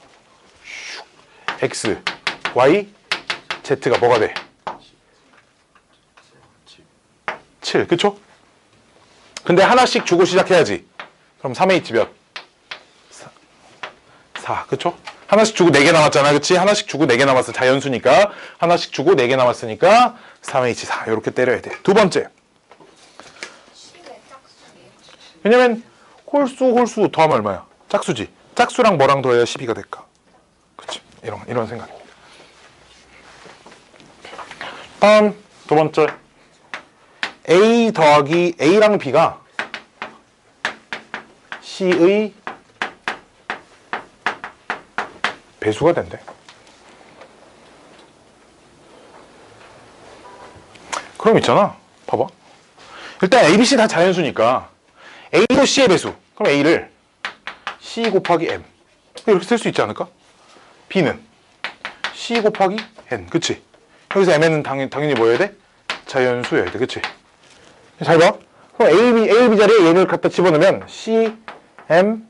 [SPEAKER 1] X, Y, Z가 뭐가 돼? 7. 그쵸? 근데 하나씩 주고 시작해야지. 그럼 3H 몇? 4. 그쵸? 하나씩 주고 4개 남았잖아. 그치? 하나씩 주고 4개 남았어. 자연수니까. 하나씩 주고 4개 남았으니까 3H4. 이렇게 때려야 돼. 두 번째. 왜냐면 홀수 더하면 얼마야? 짝수지. 짝수랑 뭐랑 더해야 12가 될까? 그치? 이런 생각입니다. 다음 두 번째. A 더하기 A랑 B가 C의 배수가 된대. 그럼 있잖아. 봐봐. 일단 A, B, C 다 자연수니까 A도 C의 배수. 그럼 A를 C 곱하기 M. 이렇게 쓸 수 있지 않을까? B는 C 곱하기 N. 그치? 여기서 M은 당연히 뭐여야 돼? 자연수여야 돼. 그치? 잘 봐. 그럼 A, B 자리에 얘를 갖다 집어넣으면 C, M,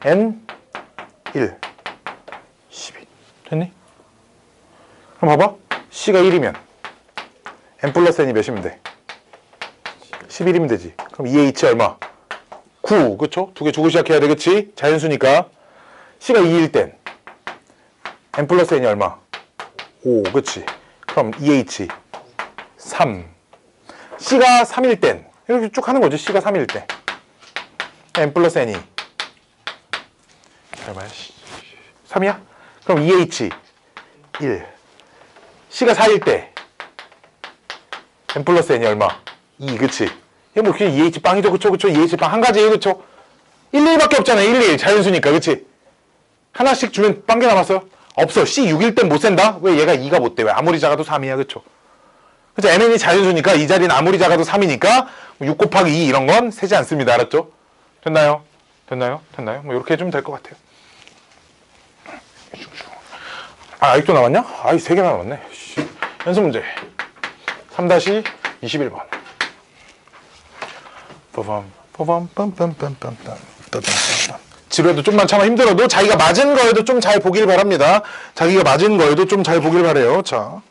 [SPEAKER 1] N, 1. 12. 됐니? 그럼 봐봐. C가 1이면 M 플러스 N이 몇이면 돼? 11이면 되지. 그럼 2H 얼마? 9. 그쵸? 두 개 주고 시작해야 돼. 그치? 자연수니까. C가 2일 땐 M 플러스 N이 얼마? 5. 그치? 그럼 2H 3. C가 3일 땐 이렇게 쭉 하는 거지. C가 3일 때 M 플러스 N이 얼마야? 3이야? 그럼 2H 1. C가 4일 때 M 플러스 N이 얼마? 2. 그치? 이거 뭐 그냥 2H 빵이죠. 그쵸? 2H 빵 한 가지예요. 그쵸? 1, 1밖에 없잖아. 1, 1 자연수니까. 그치? 하나씩 주면 빵 개 남았어요? 없어. C 6일 땐 못 센다? 왜? 얘가 2가 못 돼. 왜? 아무리 작아도 3이야. 그쵸? 그쵸? MN이 자연수니까 이 자리는 아무리 작아도 3이니까 6 곱하기 2 이런 건 세지 않습니다. 알았죠? 됐나요? 뭐 이렇게 해주면 될 것 같아요. 아, 아직도 남았냐? 아이, 3개나 남았네. 연습 문제 3-21번. 지루해도 좀만 참아. 힘들어도 자기가 맞은 거에도 좀 잘 보길 바랍니다. 자기가 맞은 거에도 좀 잘 보길 바래요. 자,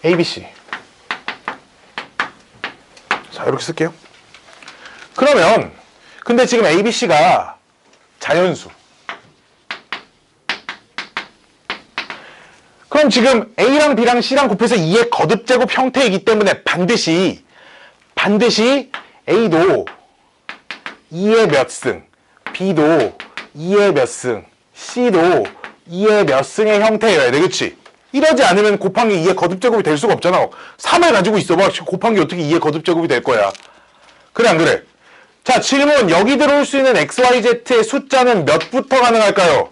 [SPEAKER 1] A, B, C. 자, 이렇게 쓸게요. 그러면 근데 지금 A, B, C가 자연수. 그럼 지금 A랑 B랑 C랑 곱해서 2의 거듭제곱 형태이기 때문에 반드시 A도 2의 몇 승, B도 2의 몇 승, C도 2의 몇 승의 형태여야 돼. 그치? 이러지 않으면 곱한 게 2의 거듭제곱이 될 수가 없잖아. 3을 가지고 있어봐. 곱한 게 어떻게 2의 거듭제곱이 될 거야. 그래 안 그래? 자, 질문. 여기 들어올 수 있는 XYZ의 숫자는 몇부터 가능할까요?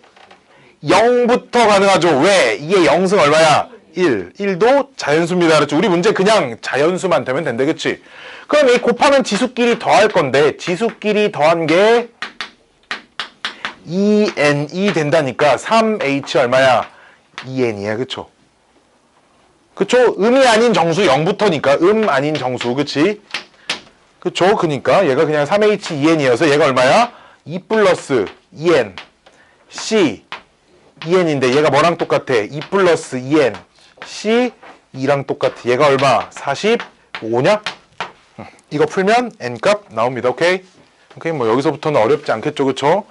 [SPEAKER 1] 0부터 가능하죠. 왜? 이게 0승 얼마야? 1. 1도 자연수입니다. 그렇죠? 우리 문제 그냥 자연수만 되면 된대. 그치? 그럼 이 곱하면 지수끼리 더할 건데 지수끼리 더한 게 2n이 된다니까 3h 얼마야? 2n이야. 그쵸? 그쵸? 음이 아닌 정수 0부터니까 아닌 정수. 그치? 그쵸? 그니까 얘가 그냥 3h2n이어서 얘가 얼마야? 2 플러스 2n c 2n인데 얘가 뭐랑 똑같아? 2 플러스 2n c 2랑 똑같아. 얘가 얼마? 45냐? 이거 풀면 n값 나옵니다. 오케이? 오케이? 뭐 여기서부터는 어렵지 않겠죠. 그쵸?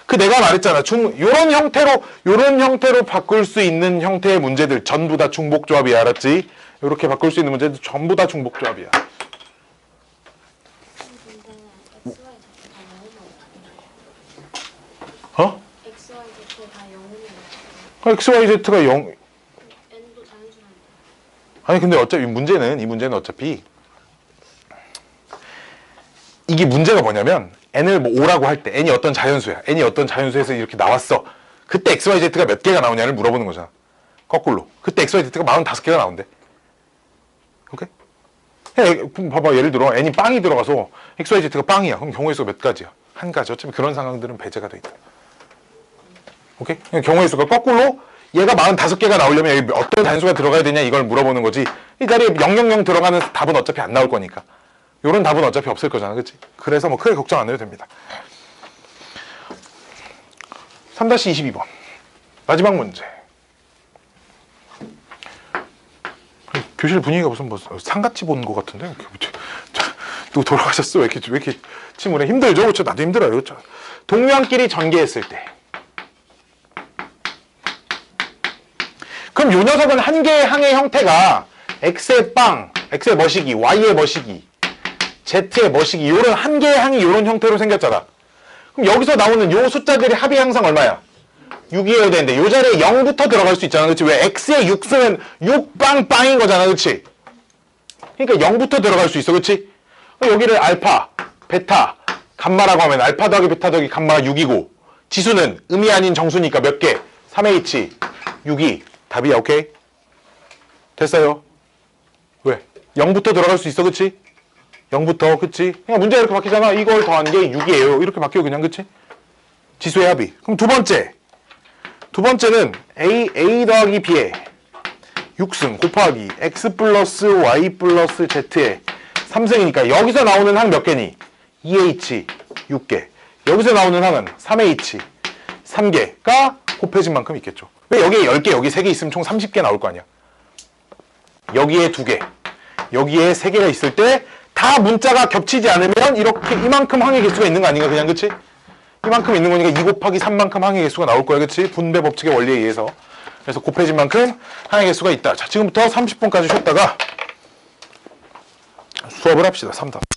[SPEAKER 1] 그 내가 말했잖아. 요런 형태로 바꿀 수 있는 형태의 문제들 전부 다 중복조합이야. 알았지? 요렇게 바꿀 수 있는 문제들 전부 다 중복조합이야. 어?
[SPEAKER 2] XYZ 다 0이면
[SPEAKER 1] XYZ가 0.
[SPEAKER 2] N도 자연수라니까.
[SPEAKER 1] 아니 근데 어차피 이 문제는 어차피 이게 문제가 뭐냐면 n을 뭐 5라고 할 때 n이 어떤 자연수야. n이 어떤 자연수에서 이렇게 나왔어. 그때 xyz가 몇 개가 나오냐를 물어보는 거잖아. 거꾸로. 그때 xyz가 45개가 나온대. 오케이? 그럼 봐봐. 예를 들어 n이 빵이 들어가서 xyz가 빵이야. 그럼 경우의 수가 몇 가지야? 한 가지. 어차피 그런 상황들은 배제가 돼 있다. 오케이? 경우의 수가 거꾸로 얘가 45개가 나오려면 여기 어떤 단수가 들어가야 되냐 이걸 물어보는 거지. 이 자리에 000 들어가는 답은 어차피 안 나올 거니까. 요런 답은 어차피 없을 거잖아. 그치? 그래서 뭐 크게 걱정 안 해도 됩니다. 3-22번. 마지막 문제. 교실 분위기가 무슨 뭐 상같이 보는 것 같은데? 누구 돌아가셨어? 왜 이렇게 침울해? 힘들죠? 그렇죠? 나도 힘들어요. 그렇죠? 동면끼리 전개했을 때. 그럼 요 녀석은 한 개의 항의 형태가 x의 빵, x의 머시기, y의 머시기, z의 머시기, 요런 한 개의 항이 요런 형태로 생겼잖아. 그럼 여기서 나오는 요 숫자들의 합이 항상 얼마야? 6이어야 되는데 요 자리에 0부터 들어갈 수 있잖아. 그치? 왜? x의 6승은 6빵빵인 거잖아. 그치? 그러니까 0부터 들어갈 수 있어. 그치? 여기를 알파, 베타, 감마라고 하면 알파 더하기 베타 더하기 감마가 6이고 지수는 음이 아닌 정수니까 몇 개? 3h, 6이 답이야. 오케이? 됐어요. 왜? 0부터 들어갈 수 있어. 그치? 0부터. 그치? 그냥 문제가 이렇게 바뀌잖아. 이걸 더한 게 6이에요. 이렇게 바뀌어 그냥. 그치? 지수의 합이. 그럼 두 번째는 a 더하기 b의 6승 곱하기 x 플러스 y 플러스 z의 3승이니까 여기서 나오는 항 몇 개니? 2h 6개. 여기서 나오는 항은 3h 3개가 곱해진 만큼 있겠죠. 왜 여기에 10개, 여기 3개 있으면 총 30개 나올 거 아니야. 여기에 2개, 여기에 3개가 있을 때 다 문자가 겹치지 않으면 이렇게 이만큼 항의 개수가 있는 거 아닌가 그냥. 그치? 이만큼 있는 거니까 2 곱하기 3만큼 항의 개수가 나올 거야. 그치? 분배 법칙의 원리에 의해서. 그래서 곱해진 만큼 항의 개수가 있다. 자, 지금부터 30분까지 쉬었다가 수업을 합시다. 3답.